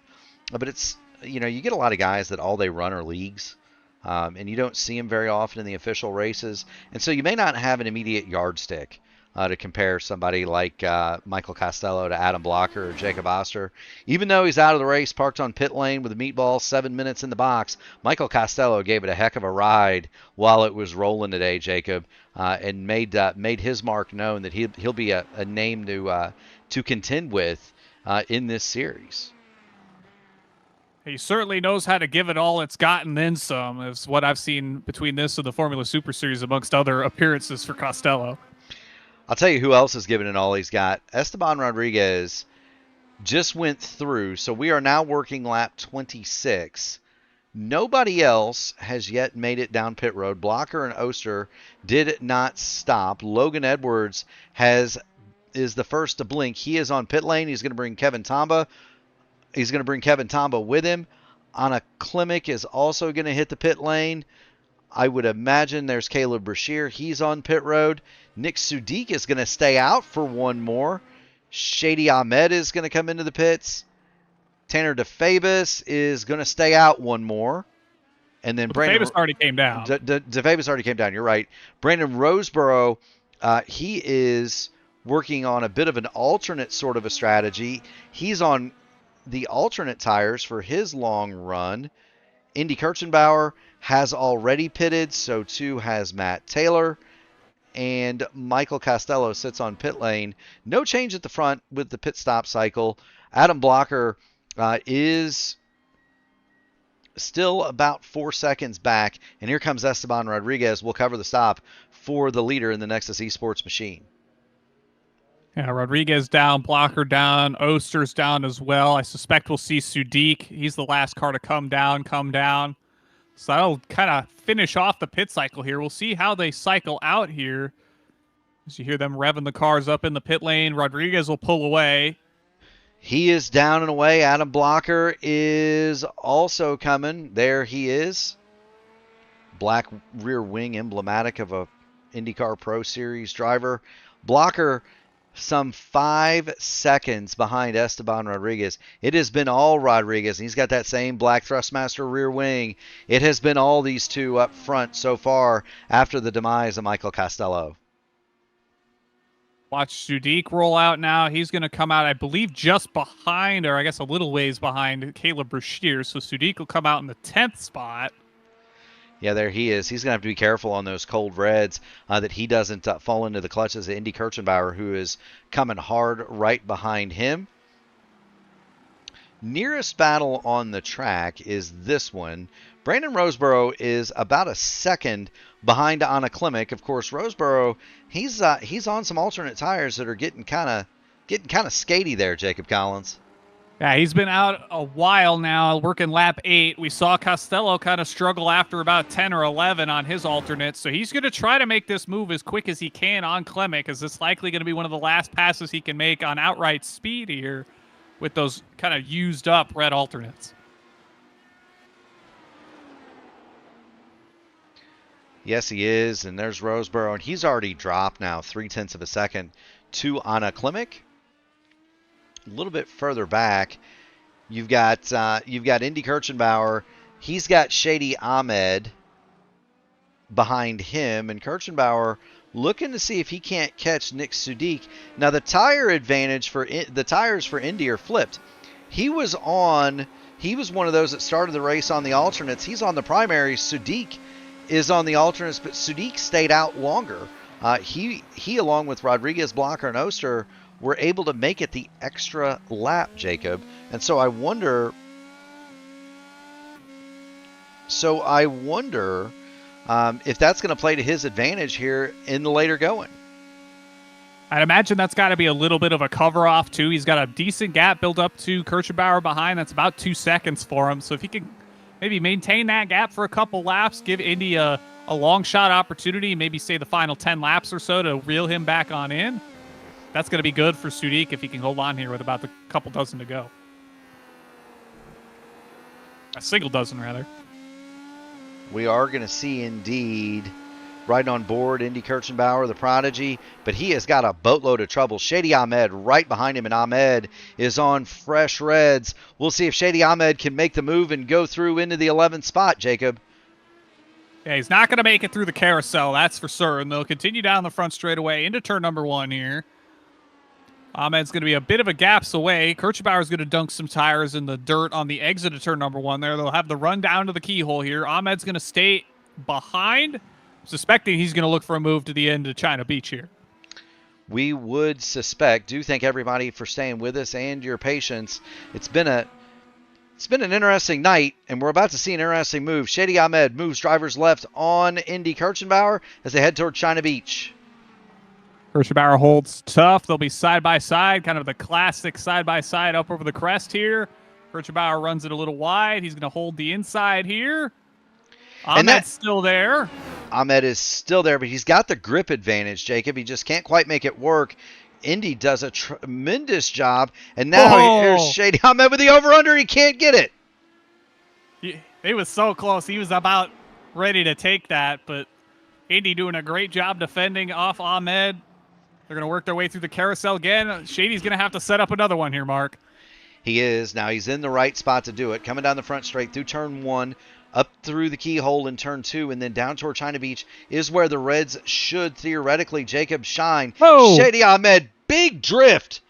But it's, you get a lot of guys that all they run are leagues, and you don't see them very often in the official races. And so you may not have an immediate yardstick to compare somebody like Michael Costello to Adam Blocker or Jacob Oster. Even though he's out of the race, parked on pit lane with a meatball, 7 minutes in the box, Michael Costello gave it a heck of a ride while it was rolling today, Jacob, and made his mark known that he'll be a name to contend with in this series. He certainly knows how to give it all it's got and then some, is what I've seen between this and the Formula Super Series, amongst other appearances for Costello. I'll tell you who else is giving it all he's got. Esteban Rodriguez just went through, so we are now working lap 26. Nobody else has yet made it down pit road. Blocker and Oster did not stop. Logan Edwards is the first to blink. He is on pit lane. He's going to bring Kevin Tomba. He's going to bring Kevin Tomba with him. Anna Klimek is also going to hit the pit lane. I would imagine there's Caleb Brashear. He's on pit road. Nick Sudik is going to stay out for one more. Shady Ahmed is going to come into the pits. Tanner DeFabis is going to stay out one more. And then Brandon DeFabis already came down. DeFabis already came down. You're right. Brandon Roseborough, he is working on a bit of an alternate sort of a strategy. He's on the alternate tires for his long run. Indy Kirchenbauer has already pitted, so too has Matt Taylor. And Michael Costello sits on pit lane. No change at the front with the pit stop cycle. Adam Blocker is still about 4 seconds back. And here comes Esteban Rodriguez. We'll cover the stop for the leader in the Nexus Esports machine. Yeah, Rodriguez down, Blocker down, Oster's down as well. I suspect we'll see Sudik. He's the last car to come down. So that'll kind of finish off the pit cycle here. We'll see how they cycle out here. As you hear them revving the cars up in the pit lane, Rodriguez will pull away. He is down and away. Adam Blocker is also coming. There he is. Black rear wing, emblematic of a INDYCAR Pro Series driver. Blocker some 5 seconds behind Esteban Rodriguez. It has been all Rodriguez. And he's got that same black Thrustmaster rear wing. It has been all these two up front so far after the demise of Michael Costello. Watch Sudik roll out now. He's going to come out, I believe, just behind, or I guess a little ways behind, Caleb Brashear. So Sudik will come out in the 10th spot. Yeah, there he is. He's going to have to be careful on those cold reds that he doesn't fall into the clutches of Indy Kirchenbauer, who is coming hard right behind him. Nearest battle on the track is this one. Brandon Roseborough is about a second behind Anna Klimek. Of course, Roseborough, he's on some alternate tires that are getting kind of skatey there, Jacob Collins. Yeah, he's been out a while now, working lap 8. We saw Costello kind of struggle after about 10 or 11 on his alternates, so he's going to try to make this move as quick as he can on Klimek, as it's likely going to be one of the last passes he can make on outright speed here with those kind of used up red alternates. Yes, he is. And there's Roseboro, and he's already dropped now 0.3 of a second to Anna Klimek. A little bit further back, you've got Indy Kirchenbauer. He's got Shady Ahmed behind him, and Kirchenbauer looking to see if he can't catch Nick Sudik. Now the tire advantage for the tires for Indy are flipped. He was one of those that started the race on the alternates. He's on the primaries. Sudik is on the alternates, but Sudik stayed out longer. He along with Rodriguez, Blocker, and Oster were able to make it the extra lap, Jacob. And so I wonder if that's going to play to his advantage here in the later going. I'd imagine that's got to be a little bit of a cover-off, too. He's got a decent gap built up to Kirchenbauer behind. That's about 2 seconds for him. So if he can maybe maintain that gap for a couple laps, give Indy a long shot opportunity, maybe say the final 10 laps or so to reel him back on in, that's going to be good for Sudik if he can hold on here with about a couple dozen to go. A single dozen, rather. We are going to see, indeed, right on board Indy Kirchenbauer, the prodigy, but he has got a boatload of trouble. Shady Ahmed right behind him, and Ahmed is on fresh reds. We'll see if Shady Ahmed can make the move and go through into the 11th spot, Jacob. Yeah, he's not going to make it through the carousel, that's for sure, and they'll continue down the front straightaway into turn number 1 here. Ahmed's going to be a bit of a gaps away. Kirchenbauer's going to dunk some tires in the dirt on the exit of turn number 1 there. They'll have the run down to the keyhole here. Ahmed's going to stay behind, suspecting he's going to look for a move to the end of China Beach here. We would suspect. Do thank everybody for staying with us and your patience. It's been an interesting night, and we're about to see an interesting move. Shady Ahmed moves drivers left on Indy Kirchenbauer as they head toward China Beach. Kirchenbauer holds tough. They'll be side-by-side, kind of the classic side-by-side up over the crest here. Kirchenbauer runs it a little wide. He's going to hold the inside here. Ahmed's still there. Ahmed is still there, but he's got the grip advantage, Jacob. He just can't quite make it work. Indy does a tremendous job, and now here's Shady Ahmed with the over-under. He can't get it. He was so close. He was about ready to take that, but Indy doing a great job defending off Ahmed. They're going to work their way through the carousel again. Shady's going to have to set up another one here, Mark. He is. Now he's in the right spot to do it. Coming down the front straight through turn 1, up through the keyhole in turn 2, and then down toward China Beach is where the Reds should theoretically, Jacob, shine. Oh. Shady Ahmed, big drift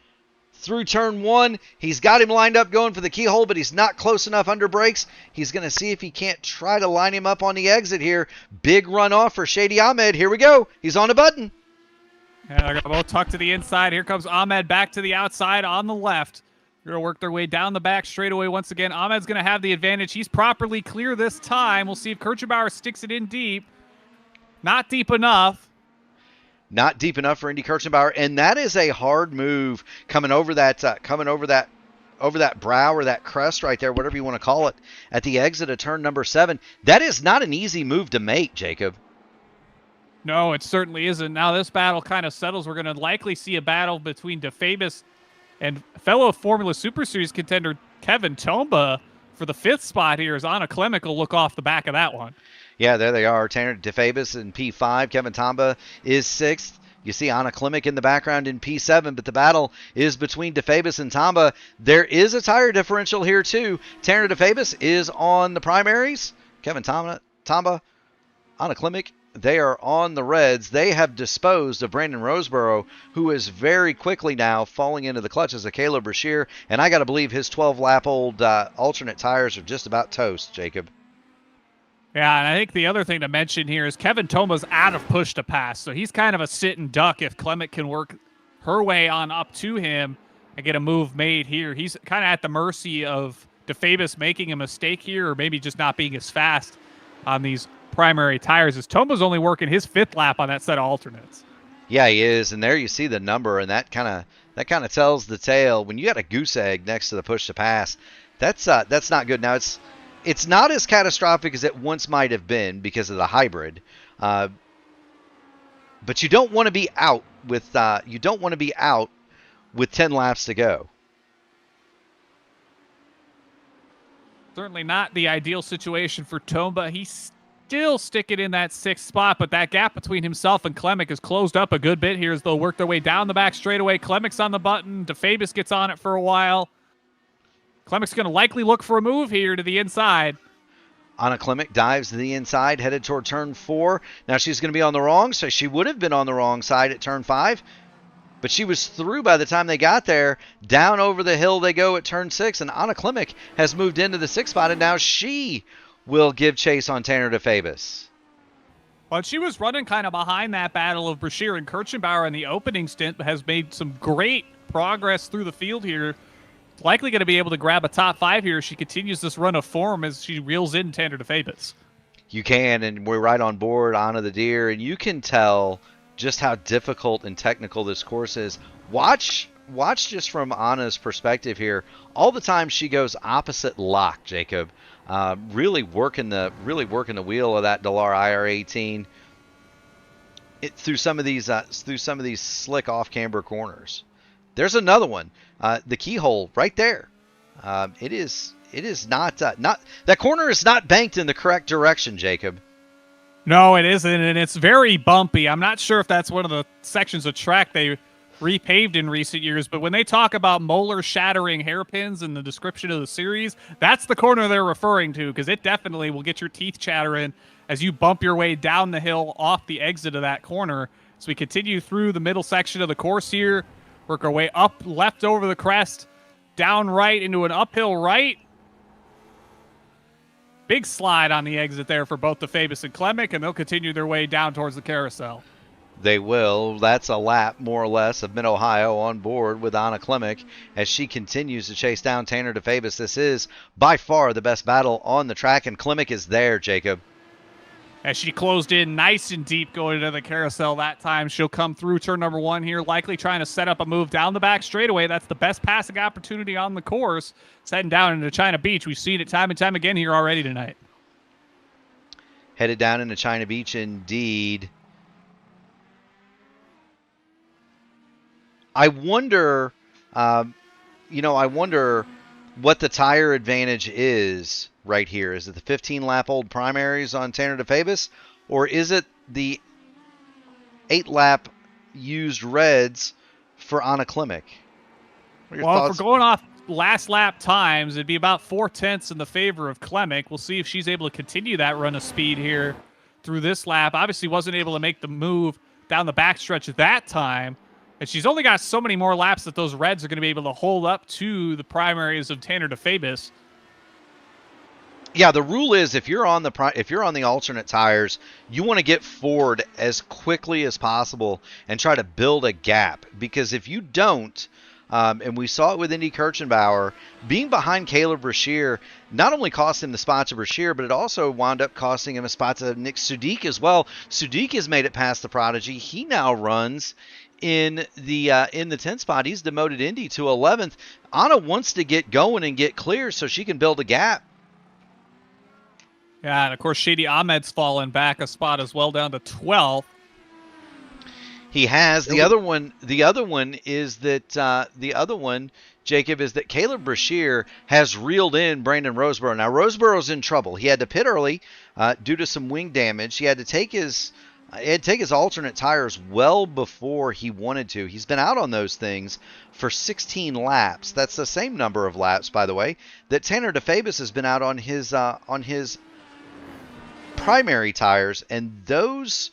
through turn 1. He's got him lined up going for the keyhole, but he's not close enough under brakes. He's going to see if he can't try to line him up on the exit here. Big run off for Shady Ahmed. Here we go. He's on a button. Yeah, they're going to both tuck to the inside. Here comes Ahmed back to the outside on the left. They're going to work their way down the back straightaway once again. Ahmed's going to have the advantage. He's properly clear this time. We'll see if Kirchenbauer sticks it in deep. Not deep enough. Not deep enough for Indy Kirchenbauer, and that is a hard move coming over that brow or that crest right there, whatever you want to call it, at the exit of turn number 7. That is not an easy move to make, Jacob. No, it certainly isn't. Now this battle kind of settles. We're going to likely see a battle between DeFabius and fellow Formula Super Series contender Kevin Tomba for the 5th spot here, as Anna Klimek will look off the back of that one. Yeah, there they are. Tanner DeFabius in P5. Kevin Tomba is 6th. You see Anna Klimek in the background in P7, but the battle is between DeFabius and Tomba. There is a tire differential here, too. Tanner DeFabius is on the primaries. Kevin Tomba, Anna Klimek, they are on the Reds. They have disposed of Brandon Roseboro, who is very quickly now falling into the clutches of Caleb Brashear, and I got to believe his 12-lap-old alternate tires are just about toast, Jacob. Yeah, and I think the other thing to mention here is Kevin Toma's out of push to pass, so he's kind of a sit and duck if Klimek can work her way on up to him and get a move made here. He's kind of at the mercy of DeFabius making a mistake here or maybe just not being as fast on these primary tires, as Toma's only working his 5th lap on that set of alternates. Yeah, he is, and there you see the number, and that kind of tells the tale. When you got a goose egg next to the push to pass, that's not good. Now it's not as catastrophic as it once might have been because of the hybrid, but you don't want to be out with 10 laps to go. Certainly not the ideal situation for Tomba. He's still sticking in that 6th spot, but that gap between himself and Klemek has closed up a good bit here as they'll work their way down the back straightaway. Klemek's on the button. DeFabis gets on it for a while. Klemek's going to likely look for a move here to the inside. Anna Klemek dives to the inside, headed toward turn 4. Now she's going to be on the wrong, so she would have been on the wrong side at turn 5. But she was through by the time they got there. Down over the hill they go at turn 6, and Anna Klemek has moved into the 6th spot, and now she will give chase on Tanner DeFabis. But she was running kind of behind that battle of Brashear and Kirchenbauer in the opening stint, but has made some great progress through the field here. Likely going to be able to grab a top 5 here. She continues this run of form as she reels in Tanner DeFabis. You can, and we're right on board, Anna the Deer, and you can tell just how difficult and technical this course is. Watch just from Anna's perspective here. All the time she goes opposite lock, Jacob. Really working the wheel of that Dallara IR18 through some of these slick off camber corners. There's another one. The keyhole right there. It is not that corner is not banked in the correct direction, Jacob. No, it isn't, and it's very bumpy. I'm not sure if that's one of the sections of track they repaved in recent years, but when they talk about molar shattering hairpins in the description of the series, that's the corner they're referring to, because it definitely will get your teeth chattering as you bump your way down the hill off the exit of that corner. So we continue through the middle section of the course here, work our way up left over the crest, down right into an uphill right. Big slide on the exit there for both DeFabis and Klemek, and they'll continue their way down towards the carousel. They will. That's a lap, more or less, of Mid-Ohio on board with Anna Klemek as she continues to chase down Tanner DeFabis. This is by far the best battle on the track, and Klemek is there, Jacob. As she closed in nice and deep going into the carousel that time. She'll come through turn number 1 here, likely trying to set up a move down the back straightaway. That's the best passing opportunity on the course. It's heading down into China Beach. We've seen it time and time again here already tonight. Headed down into China Beach indeed. I wonder, I wonder what the tire advantage is right here. Is it the 15-lap-old primaries on Tanner DeFabis, or is it the 8-lap used reds for Anna Klemek? Well, if we're going off last lap times, it'd be about 4/10 in the favor of Klemek. We'll see if she's able to continue that run of speed here through this lap. Obviously wasn't able to make the move down the backstretch at that time. And she's only got so many more laps that those reds are going to be able to hold up to the primaries of Tanner DeFabis. Yeah, the rule is if you're on the alternate tires, you want to get forward as quickly as possible and try to build a gap. Because if you don't, and we saw it with Indy Kirchenbauer, being behind Caleb Brashear not only cost him the spot to Brashear, but it also wound up costing him a spot to Nick Sudik as well. Sudik has made it past the Prodigy. He now runs in the 10th spot. He's demoted Indy to 11th. Anna wants to get going and get clear so she can build a gap. Yeah, and of course Shady Ahmed's fallen back a spot as well, down to 12th. He has. The other one is that Jacob, is that Caleb Brashear has reeled in Brandon Roseborough. Now Roseborough's in trouble. He had to pit early due to some wing damage. He had to take his alternate tires well before he wanted to. He's been out on those things for 16 laps. That's the same number of laps, by the way, that Tanner DeFabis has been out on his primary tires, and those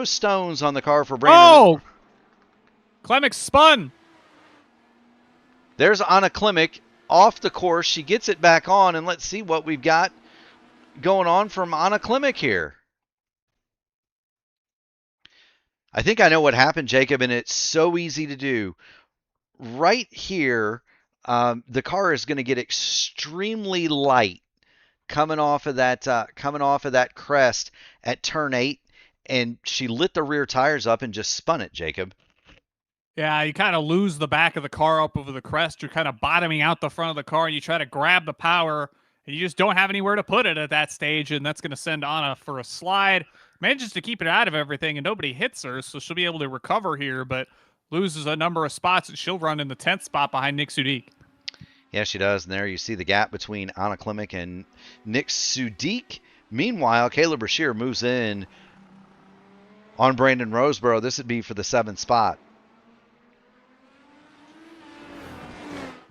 stones on the car for Brandon. Oh! Klemek spun. There's Anna Klemek off the course. She gets it back on, and let's see what we've got going on from Anna Klemek here. I think I know what happened, Jacob, and it's so easy to do. Right here, the car is going to get extremely light coming off of that crest at turn 8, and she lit the rear tires up and just spun it, Jacob. Yeah, you kind of lose the back of the car up over the crest. You're kind of bottoming out the front of the car, and you try to grab the power, and you just don't have anywhere to put it at that stage, and that's going to send Anna for a slide. Manages to keep it out of everything, and nobody hits her, so she'll be able to recover here, but loses a number of spots, and she'll run in the 10th spot behind Nick Sudik. Yeah, she does, and there you see the gap between Anna Klemek and Nick Sudik. Meanwhile, Caleb Brashear moves in on Brandon Roseborough. This would be for the 7th spot.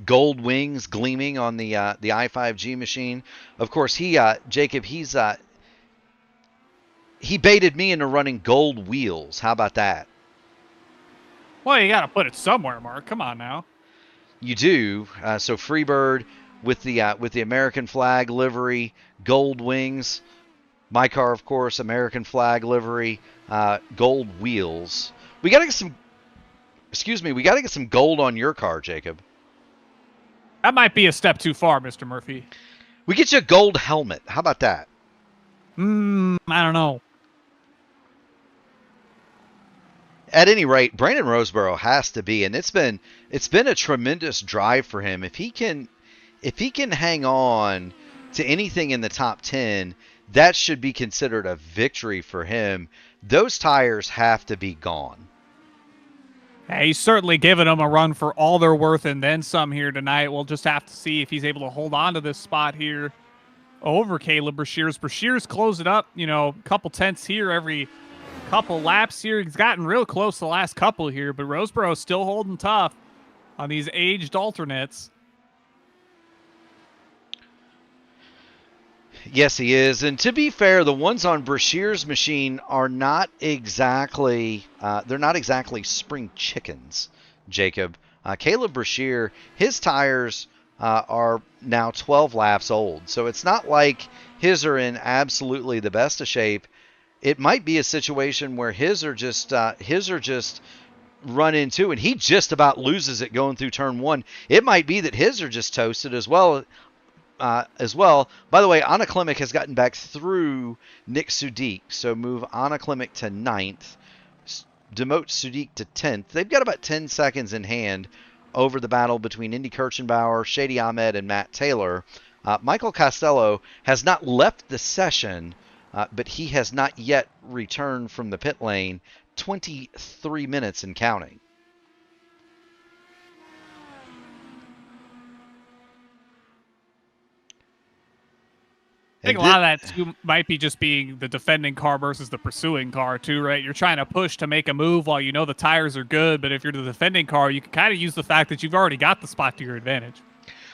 Gold wings gleaming on the i5G machine. Of course, Jacob, he baited me into running gold wheels. How about that? Well, you got to put it somewhere, Mark. Come on now. You do. So Freebird with the American flag livery, gold wings. My car, of course, American flag livery, gold wheels. We got to get some. Excuse me. We got to get some gold on your car, Jacob. That might be a step too far, Mr. Murphy. We get you a gold helmet. How about that? I don't know. At any rate, Brandon Roseborough has to be, and it's been a tremendous drive for him. If he can hang on to anything in the top 10, that should be considered a victory for him. Those tires have to be gone. Hey, he's certainly given them a run for all they're worth and then some here tonight. We'll just have to see if he's able to hold on to this spot here over Caleb Brashears. Brashears close it up, a couple tenths here every couple laps here. He's gotten real close the last couple here, but Roseborough still holding tough on these aged alternates. Yes, he is. And to be fair, the ones on Brashear's machine are not exactly they're not exactly spring chickens, Jacob. Caleb Brashear, his tires are now 12 laps old. So it's not like his are in absolutely the best of shape. It might be a situation where his are just run into, and he just about loses it going through turn 1. It might be that his are just toasted as well. By the way, Anna Klimek has gotten back through Nick Sudik, so move Anna Klimek to 9th, demote Sudik to 10th. They've got about 10 seconds in hand over the battle between Indy Kirchenbauer, Shady Ahmed, and Matt Taylor. Michael Costello has not left the session, but he has not yet returned from the pit lane. 23 minutes and counting. I think a lot of that too might be just being the defending car versus the pursuing car too, right? You're trying to push to make a move while you know the tires are good, but if you're the defending car, you can kind of use the fact that you've already got the spot to your advantage.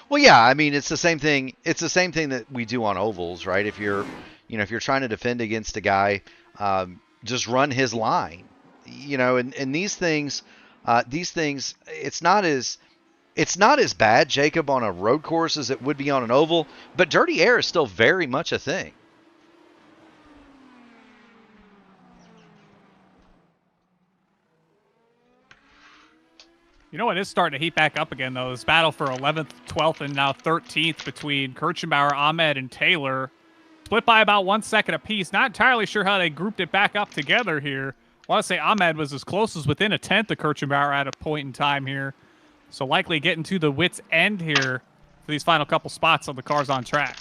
Well, yeah, I mean it's the same thing. It's the same thing that we do on ovals, right? If you're trying to defend against a guy, just run his line, and these things, it's not as bad, Jacob, on a road course as it would be on an oval, but dirty air is still very much a thing. You know what is starting to heat back up again, though? This battle for 11th, 12th, and now 13th between Kirchenbauer, Ahmed, and Taylor. Split by about 1 second apiece. Not entirely sure how they grouped it back up together here. I want to say Ahmed was as close as within a tenth of Kirchenbauer at a point in time here. So likely getting to the wit's end here for these final couple spots on the cars on track.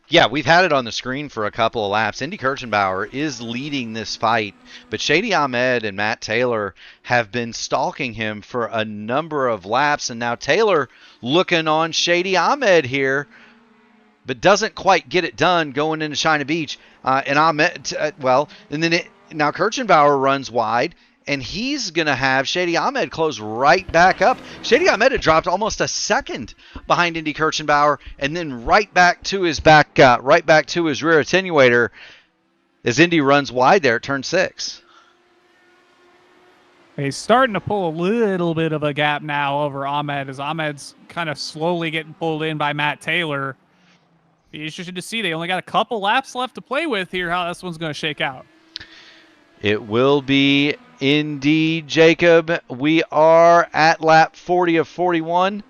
Yeah, we've had it on the screen for a couple of laps. Indy Kirchenbauer is leading this fight, but Shady Ahmed and Matt Taylor have been stalking him for a number of laps, and now Taylor looking on Shady Ahmed here, but doesn't quite get it done going into China Beach. And Ahmed, now Kirchenbauer runs wide, and he's going to have Shady Ahmed close right back up. Shady Ahmed had dropped almost a second behind Indy Kirchenbauer, and then right back to his rear attenuator as Indy runs wide there at turn 6. He's starting to pull a little bit of a gap now over Ahmed, as Ahmed's kind of slowly getting pulled in by Matt Taylor. Be interested to see. They only got a couple laps left to play with here, how this one's going to shake out. It will be indeed, Jacob. We are at lap 40 of 41.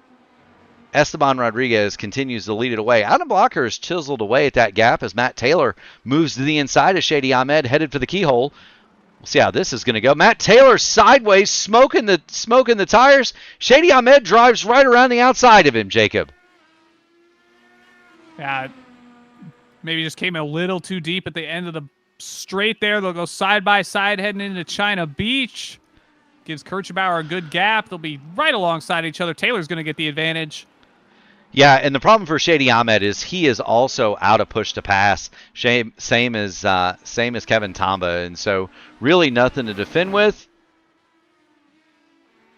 Esteban Rodriguez continues to lead it away. Adam Blocker is chiseled away at that gap as Matt Taylor moves to the inside of Shady Ahmed, headed for the keyhole. We'll see how this is going to go. Matt Taylor sideways, smoking the tires. Shady Ahmed drives right around the outside of him, Jacob. Yeah, maybe just came a little too deep at the end of the straight there. They'll go side by side heading into China Beach. Gives Kirchenbauer a good gap. They'll be right alongside each other. Taylor's going to get the advantage. Yeah, and the problem for Shady Ahmed is he is also out of push to pass, same as Kevin Tamba, and so really nothing to defend with.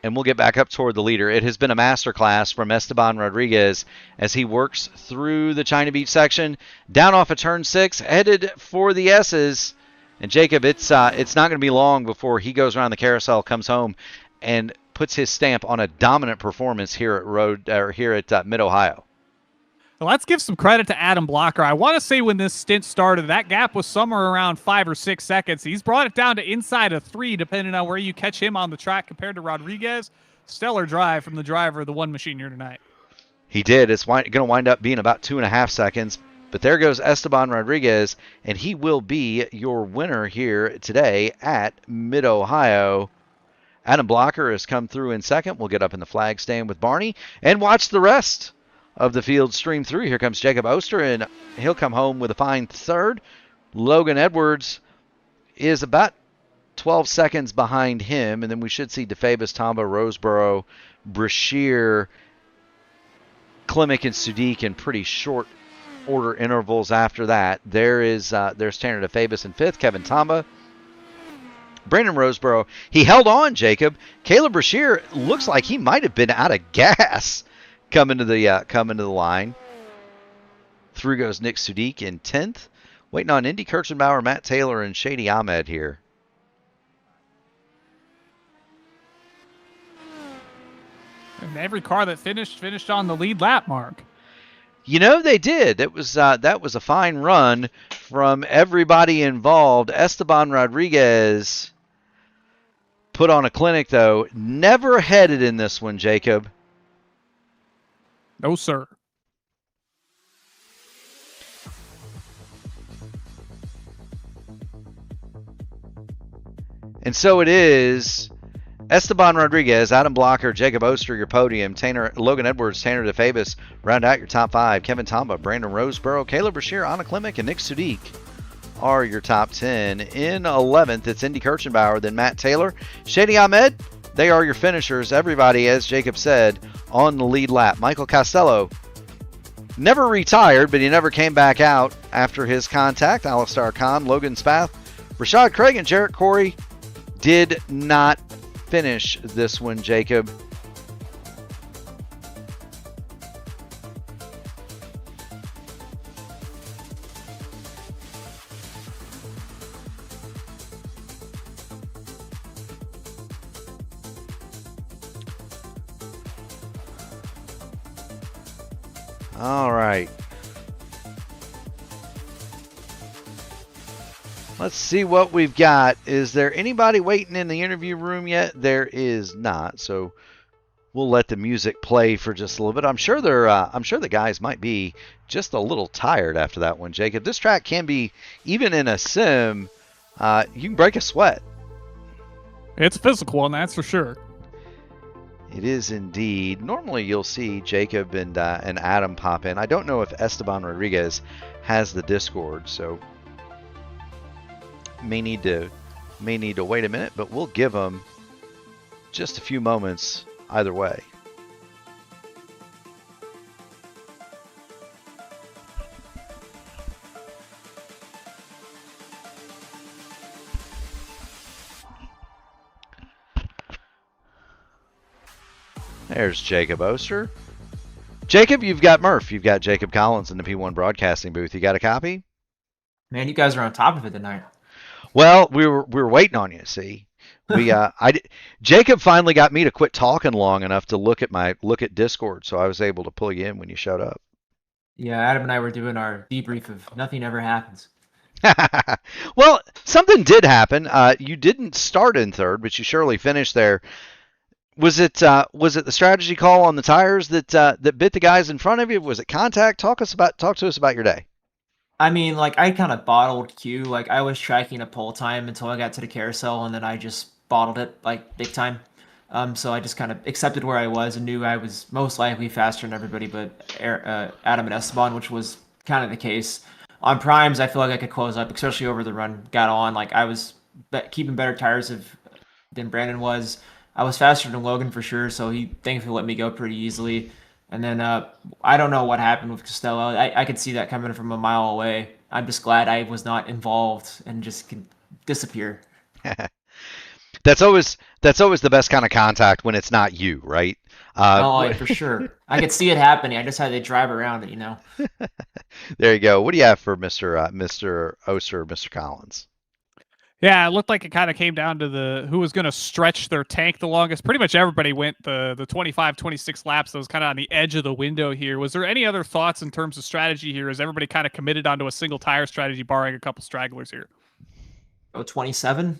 And we'll get back up toward the leader. It has been a masterclass from Esteban Rodriguez as he works through the China Beach section, down off of turn 6, headed for the S's. And Jacob, it's not going to be long before he goes around the carousel, comes home, and puts his stamp on a dominant performance here at Mid Ohio. Well, let's give some credit to Adam Blocker. I want to say when this stint started, that gap was somewhere around 5 or 6 seconds. He's brought it down to inside of 3, depending on where you catch him on the track compared to Rodriguez. Stellar drive from the driver of the one machine here tonight. He did. It's going to wind up being about 2.5 seconds. But there goes Esteban Rodriguez, and he will be your winner here today at Mid Ohio. Adam Blocker has come through in second. We'll get up in the flag stand with Barney and watch the rest of the field stream through. Here comes Jacob Oster, and he'll come home with a fine third. Logan Edwards is about 12 seconds behind him, and then we should see DeFabus, Tamba, Roseboro, Brashear, Klimek, and Sudik in pretty short order intervals after that. There's Tanner DeFabus in fifth, Kevin Tamba, Brandon Roseboro. He held on, Jacob. Caleb Brashear looks like he might have been out of gas coming to the line. Through goes Nick Sudik in 10th. Waiting on Indy Kirchenbauer, Matt Taylor, and Shady Ahmed here. And every car that finished on the lead lap mark. You know, they did. That was a fine run from everybody involved. Esteban Rodriguez put on a clinic, though. Never headed in this one, Jacob. No, sir. And so it is Esteban Rodriguez, Adam Blocker, Jacob Oster, your podium. Logan Edwards, Tanner DeFabus, round out your top 5. Kevin Tamba, Brandon Roseboro, Caleb Brashear, Anna Klimek, and Nick Sudik are your top 10. In 11th, it's Indy Kirchenbauer, then Matt Taylor. Shady Ahmed, they are your finishers. Everybody, as Jacob said, on the lead lap. Michael Costello never retired, but he never came back out after his contact. Alistar Khan, Logan Spath, Rashad Craig, and Jarrett Corey did not finish this one, Jacob. All right. Let's see what we've got. Is there anybody waiting in the interview room yet? There is not. So we'll let the music play for just a little bit. I'm sure the guys might be just a little tired after that one, Jacob. This track can be, even in a sim, you can break a sweat. It's a physical one, that's for sure. It is indeed. Normally you'll see Jacob and Adam pop in. I don't know if Esteban Rodriguez has the Discord, so may need to wait a minute, but we'll give them just a few moments either way. There's Jacob Oster. Jacob, you've got Murph. You've got Jacob Collins in the P1 broadcasting booth. You got a copy? Man, you guys are on top of it tonight. Well, we were waiting on you. See, Jacob finally got me to quit talking long enough to look at Discord, so I was able to pull you in when you showed up. Yeah, Adam and I were doing our debrief of nothing ever happens. Well, something did happen. You didn't start in third, but you surely finished there. Was it the strategy call on the tires that bit the guys in front of you? Was it contact? Talk to us about your day. I mean, like, I kind of bottled Q. Like, I was tracking a pole time until I got to the carousel, and then I just bottled it, like, big time. So I just kind of accepted where I was and knew I was most likely faster than everybody but Adam and Esteban, which was kind of the case. On primes, I feel like I could close up, especially over the run. Got on. Like, I was keeping better tires than Brandon was. I was faster than Logan for sure, so he thankfully let me go pretty easily. And then I don't know what happened with Costello. I could see that coming from a mile away. I'm just glad I was not involved and just could disappear. That's always the best kind of contact when it's not you, right? Oh, for sure. I could see it happening. I just had to drive around it, There you go. What do you have for Mr. Oster, Mr. Collins? Yeah, it looked like it kind of came down to the who was going to stretch their tank the longest. Pretty much everybody went the 25, 26 laps. That was kind of on the edge of the window here. Was there any other thoughts in terms of strategy here? Is everybody kind of committed onto a single tire strategy, barring a couple stragglers here? Oh, 27.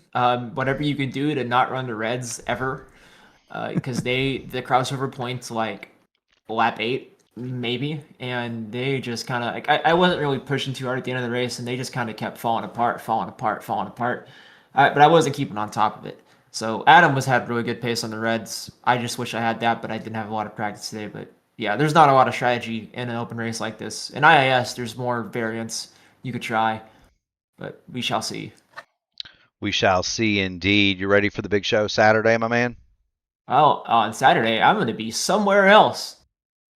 Whatever you can do to not run the Reds ever, because the crossover points like lap 8 maybe, and they just kind of like I wasn't really pushing too hard at the end of the race, and they just kind of kept falling apart, falling apart, falling apart. But I wasn't keeping on top of it. So Adam had really good pace on the Reds. I just wish I had that, but I didn't have a lot of practice today. But yeah, there's not a lot of strategy in an open race like this. In IIS, there's more variance you could try, but we shall see. We shall see indeed. You ready for the big show Saturday, my man? Well, on Saturday, I'm going to be somewhere else.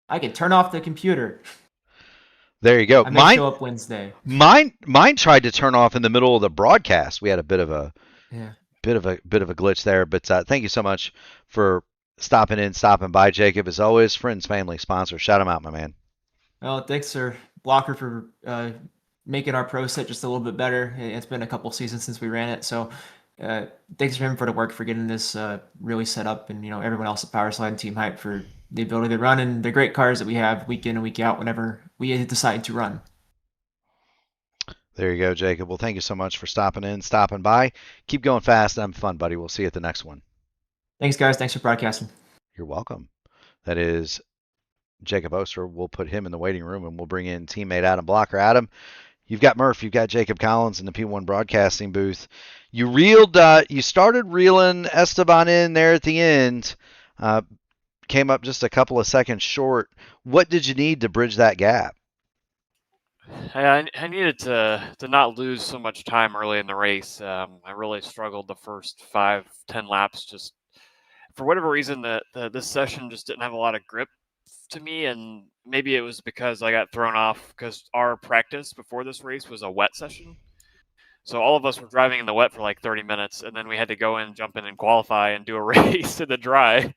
I can turn off the computer. There you go. I may show up Wednesday. Mine tried to turn off in the middle of the broadcast. We had a bit of a Yeah. bit of a glitch there, but thank you so much for stopping by, Jacob. As always, friends, family, sponsors. Shout them out, my man. Well, thanks, sir, Blocker, for making our pro set just a little bit better. It's been a couple seasons since we ran it, so thanks to him for the work for getting this really set up, and everyone else at Powerslide and Team Hype for the ability to run and the great cars that we have week in and week out whenever we decide to run. There you go, Jacob. Well, thank you so much for stopping by. Keep going fast and have fun, buddy. We'll see you at the next one. Thanks, guys. Thanks for broadcasting. You're welcome. That is Jacob Oster. We'll put him in the waiting room and we'll bring in teammate Adam Blocker. Adam, you've got Murph, you've got Jacob Collins in the P1 broadcasting booth. You started reeling Esteban in there at the end. Came up just a couple of seconds short. What did you need to bridge that gap? I needed to not lose so much time early in the race. I really struggled the first 5-10 laps. Just for whatever reason, this session just didn't have a lot of grip to me, and maybe it was because I got thrown off because our practice before this race was a wet session. So all of us were driving in the wet for like 30 minutes, and then we had to jump in and qualify and do a race in the dry,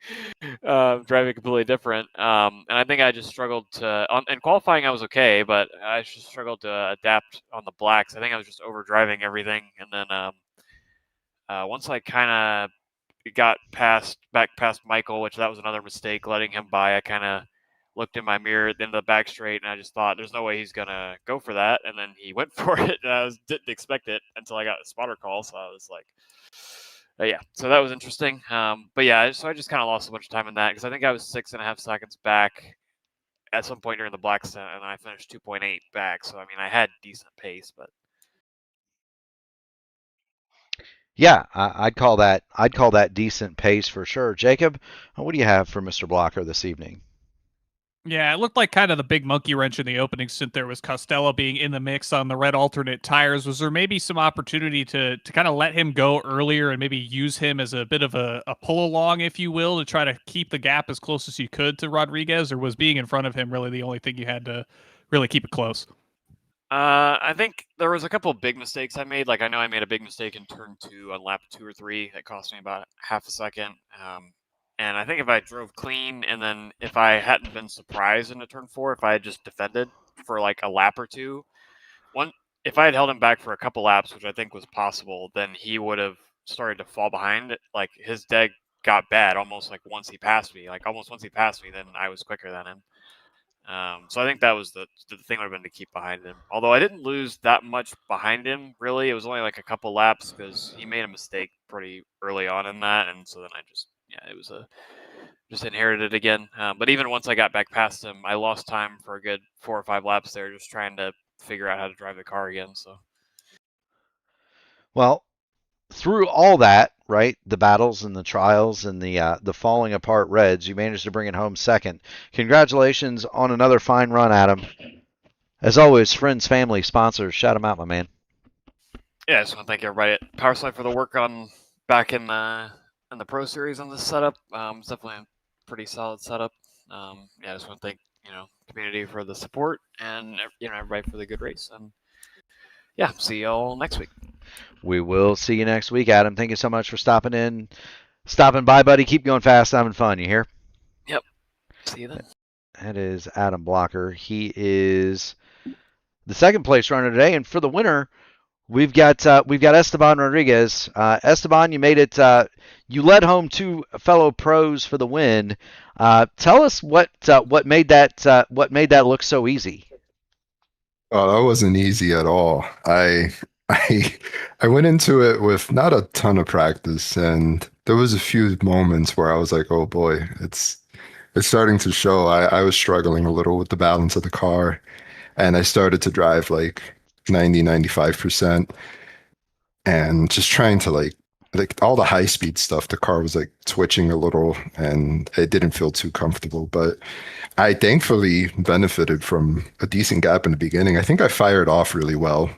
driving completely different. And I think I just struggled in qualifying I was okay, but I just struggled to adapt on the blacks. I think I was just overdriving everything. And then once I kind of got back past Michael, which that was another mistake, letting him by, I kind of looked in my mirror at the end of the back straight, and I just thought, there's no way he's going to go for that. And then he went for it, and I didn't expect it until I got a spotter call. So I was like, yeah, so that was interesting. But yeah, so I just kind of lost a bunch of time in that because I think I was 6.5 seconds back at some point during the black set, and I finished 2.8 back. So, I mean, I had decent pace, but. Yeah, I'd call that decent pace for sure. Jacob, what do you have for Mr. Blocker this evening? Yeah, it looked like kind of the big monkey wrench in the opening stint there was Costello being in the mix on the red alternate tires. Was there maybe some opportunity to kind of let him go earlier and maybe use him as a bit of a pull along, if you will, to try to keep the gap as close as you could to Rodriguez, or was being in front of him really the only thing you had to really keep it close? I think there was a couple of big mistakes I made. Like, I know I made a big mistake in turn 2 on lap 2 or 3 that cost me about half a second. And I think if I drove clean, and then if I hadn't been surprised into turn 4, if I had just defended for like a lap or two, if I had held him back for a couple laps, which I think was possible, then he would have started to fall behind. Like, his deck got bad almost like once he passed me. Like, almost once he passed me, then I was quicker than him. So I think that was the thing would have been to keep behind him. Although I didn't lose that much behind him, really. It was only like a couple laps because he made a mistake pretty early on in that. And so then it was just inherited again. But even once I got back past him, I lost time for a good 4 or 5 laps there just trying to figure out how to drive the car again. So. Well, through all that, right, the battles and the trials and the falling apart Reds, you managed to bring it home second. Congratulations on another fine run, Adam. As always, friends, family, sponsors, shout them out, my man. Yeah, I just want to thank everybody at Powerslide for the work on back in the Pro Series on this setup. It's definitely a pretty solid setup. Yeah, I just want to thank community for the support and everybody for the good race. And yeah, see y'all next week. We will see you next week, Adam. Thank you so much for stopping by, buddy. Keep going fast, having fun. You hear? Yep. See you then. That is Adam Blocker. He is the second place runner today, and for the winner, we've got Esteban Rodriguez. Esteban, you made it. You led home two fellow pros for the win. Tell us what made that look so easy. Oh, that wasn't easy at all. I went into it with not a ton of practice, and there was a few moments where I was like, oh boy, it's starting to show. I was struggling a little with the balance of the car, and I started to drive like 95%, and just trying to like all the high speed stuff, the car was like twitching a little, and it didn't feel too comfortable. But I thankfully benefited from a decent gap in the beginning. I think I fired off really well,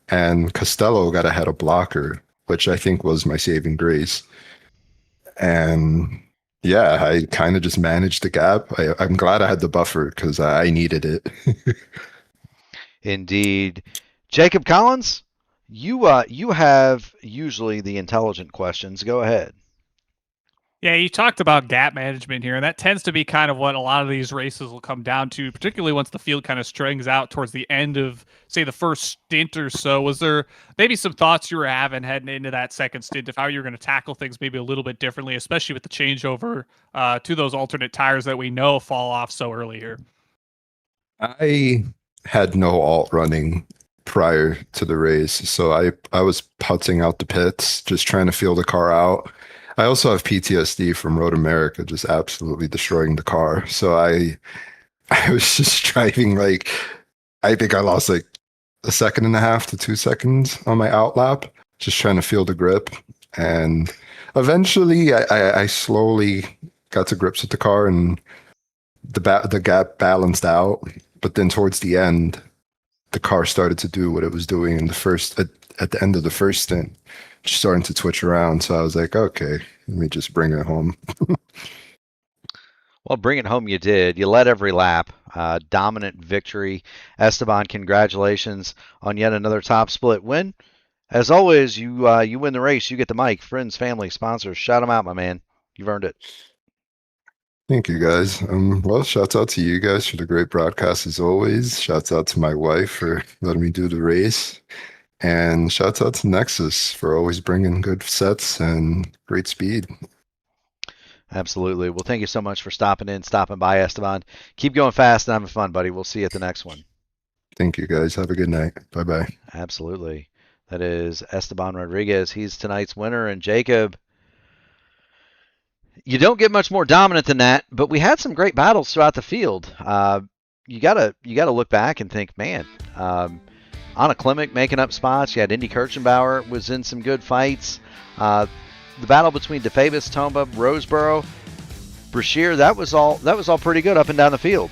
and Costello got ahead of Blocker, which I think was my saving grace. And yeah, I kind of just managed the gap. I'm glad I had the buffer because I needed it. Indeed. Jacob Collins, you have usually the intelligent questions. Go ahead. Yeah, you talked about gap management here, and that tends to be kind of what a lot of these races will come down to, particularly once the field kind of strings out towards the end of, say, the first stint or so. Was there maybe some thoughts you were having heading into that second stint of how you were going to tackle things maybe a little bit differently, especially with the changeover to those alternate tires that we know fall off so early here? I had no alt running prior to the race, so I was putting out the pits, just trying to feel the car out. I also have PTSD from Road America, just absolutely destroying the car. So I was just driving like, I think I lost like 1.5 to 2 seconds on my outlap, just trying to feel the grip. And eventually I slowly got to grips with the car, and the gap balanced out. But then towards the end, the car started to do what it was doing in the first, at the end of the first stint, just starting to twitch around. So I was like, okay, let me just bring it home. Well, bring it home you did. You led every lap. Dominant victory. Esteban, congratulations on yet another top split win. As always, you win the race. You get the mic. Friends, family, sponsors. Shout them out, my man. You've earned it. Thank you, guys. Well, shouts out to you guys for the great broadcast as always. Shouts out to my wife for letting me do the race. And shouts out to Nexus for always bringing good sets and great speed. Absolutely. Well, thank you so much for stopping by, Esteban. Keep going fast and having fun, buddy. We'll see you at the next one. Thank you, guys. Have a good night. Bye-bye. Absolutely. That is Esteban Rodriguez. He's tonight's winner. And Jacob, you don't get much more dominant than that, but we had some great battles throughout the field. You gotta look back and think, man, Anna Klimek making up spots. You had Indy Kirchenbauer was in some good fights. The battle between DeFavis, Tomba, Roseboro, Brashear, that was all pretty good up and down the field.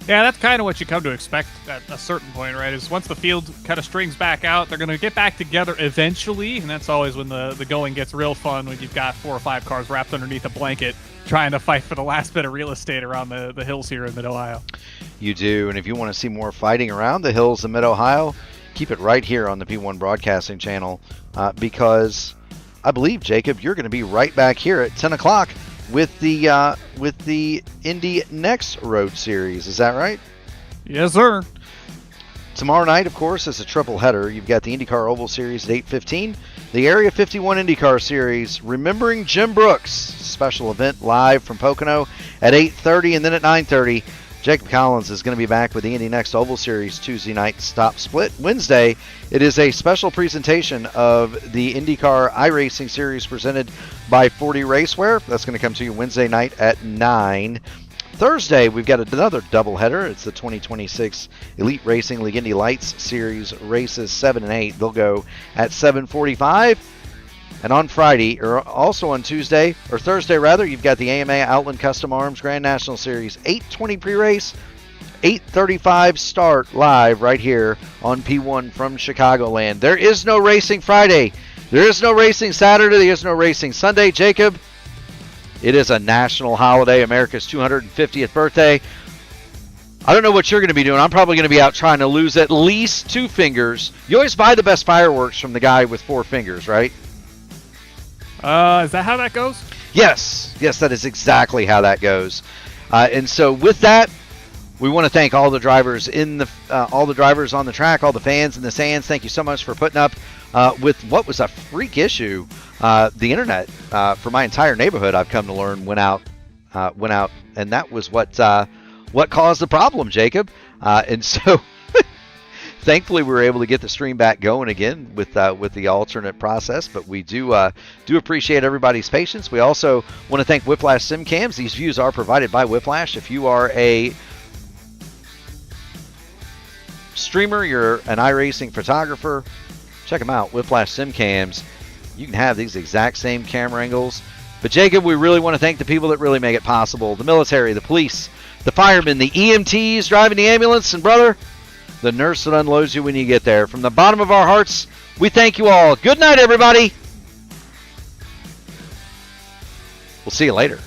Yeah, that's kind of what you come to expect at a certain point, right? Is once the field kind of strings back out, they're going to get back together eventually, and that's always when the going gets real fun, when you've got 4 or 5 cars wrapped underneath a blanket trying to fight for the last bit of real estate around the hills here in Mid-Ohio. You do, and if you want to see more fighting around the hills of Mid-Ohio, keep it right here on the P1 Broadcasting Channel, because I believe, Jacob, you're going to be right back here at 10 o'clock with the Indy Next Road Series. Is that right? Yes, sir. Tomorrow night, of course, is a triple header. You've got the INDYCAR Oval Series at 8:15, the Area 51 INDYCAR Series, Remembering Jim Brooks, special event live from Pocono at 8:30, and then at 9:30, Jacob Collins is going to be back with the Indy Next Oval Series Tuesday night stop split. Wednesday, it is a special presentation of the INDYCAR iRacing Series presented by 40 Racewear. That's going to come to you Wednesday night at 9. Thursday, we've got another doubleheader. It's the 2026 Elite Racing League Indy Lights Series races 7 and 8. They'll go at 7:45. And on Friday, or also on Tuesday, or Thursday rather, you've got the AMA Outland Custom Arms Grand National Series 8:20 pre-race, 8:35 start live right here on P1 from Chicagoland. There is no racing Friday. There is no racing Saturday. There is no racing Sunday. Jacob, It is a national holiday, America's 250th birthday. I don't know what you're going to be doing. I'm probably going to be out trying to lose at least 2 fingers. You always buy the best fireworks from the guy with 4 fingers, right? Is that how that goes? Yes, that is exactly how that goes. And so with that, we want to thank all the drivers all the drivers on the track, all the fans in the stands. Thank you so much for putting up with what was a freak issue. The internet for my entire neighborhood, I've come to learn, went out, and that was what caused the problem, Jacob. And so, thankfully, we were able to get the stream back going again with the alternate process. But we do appreciate everybody's patience. We also want to thank Whiplash Sim Cams. These views are provided by Whiplash. If you are a streamer, you're an iRacing photographer, check them out. Whiplash Sim Cams. You can have these exact same camera angles. But Jacob, we really want to thank the people that really make it possible: the military, the police, the firemen, the EMTs driving the ambulance, and brother, the nurse that unloads you when you get there. From the bottom of our hearts, we thank you all. Good night, everybody. We'll see you later.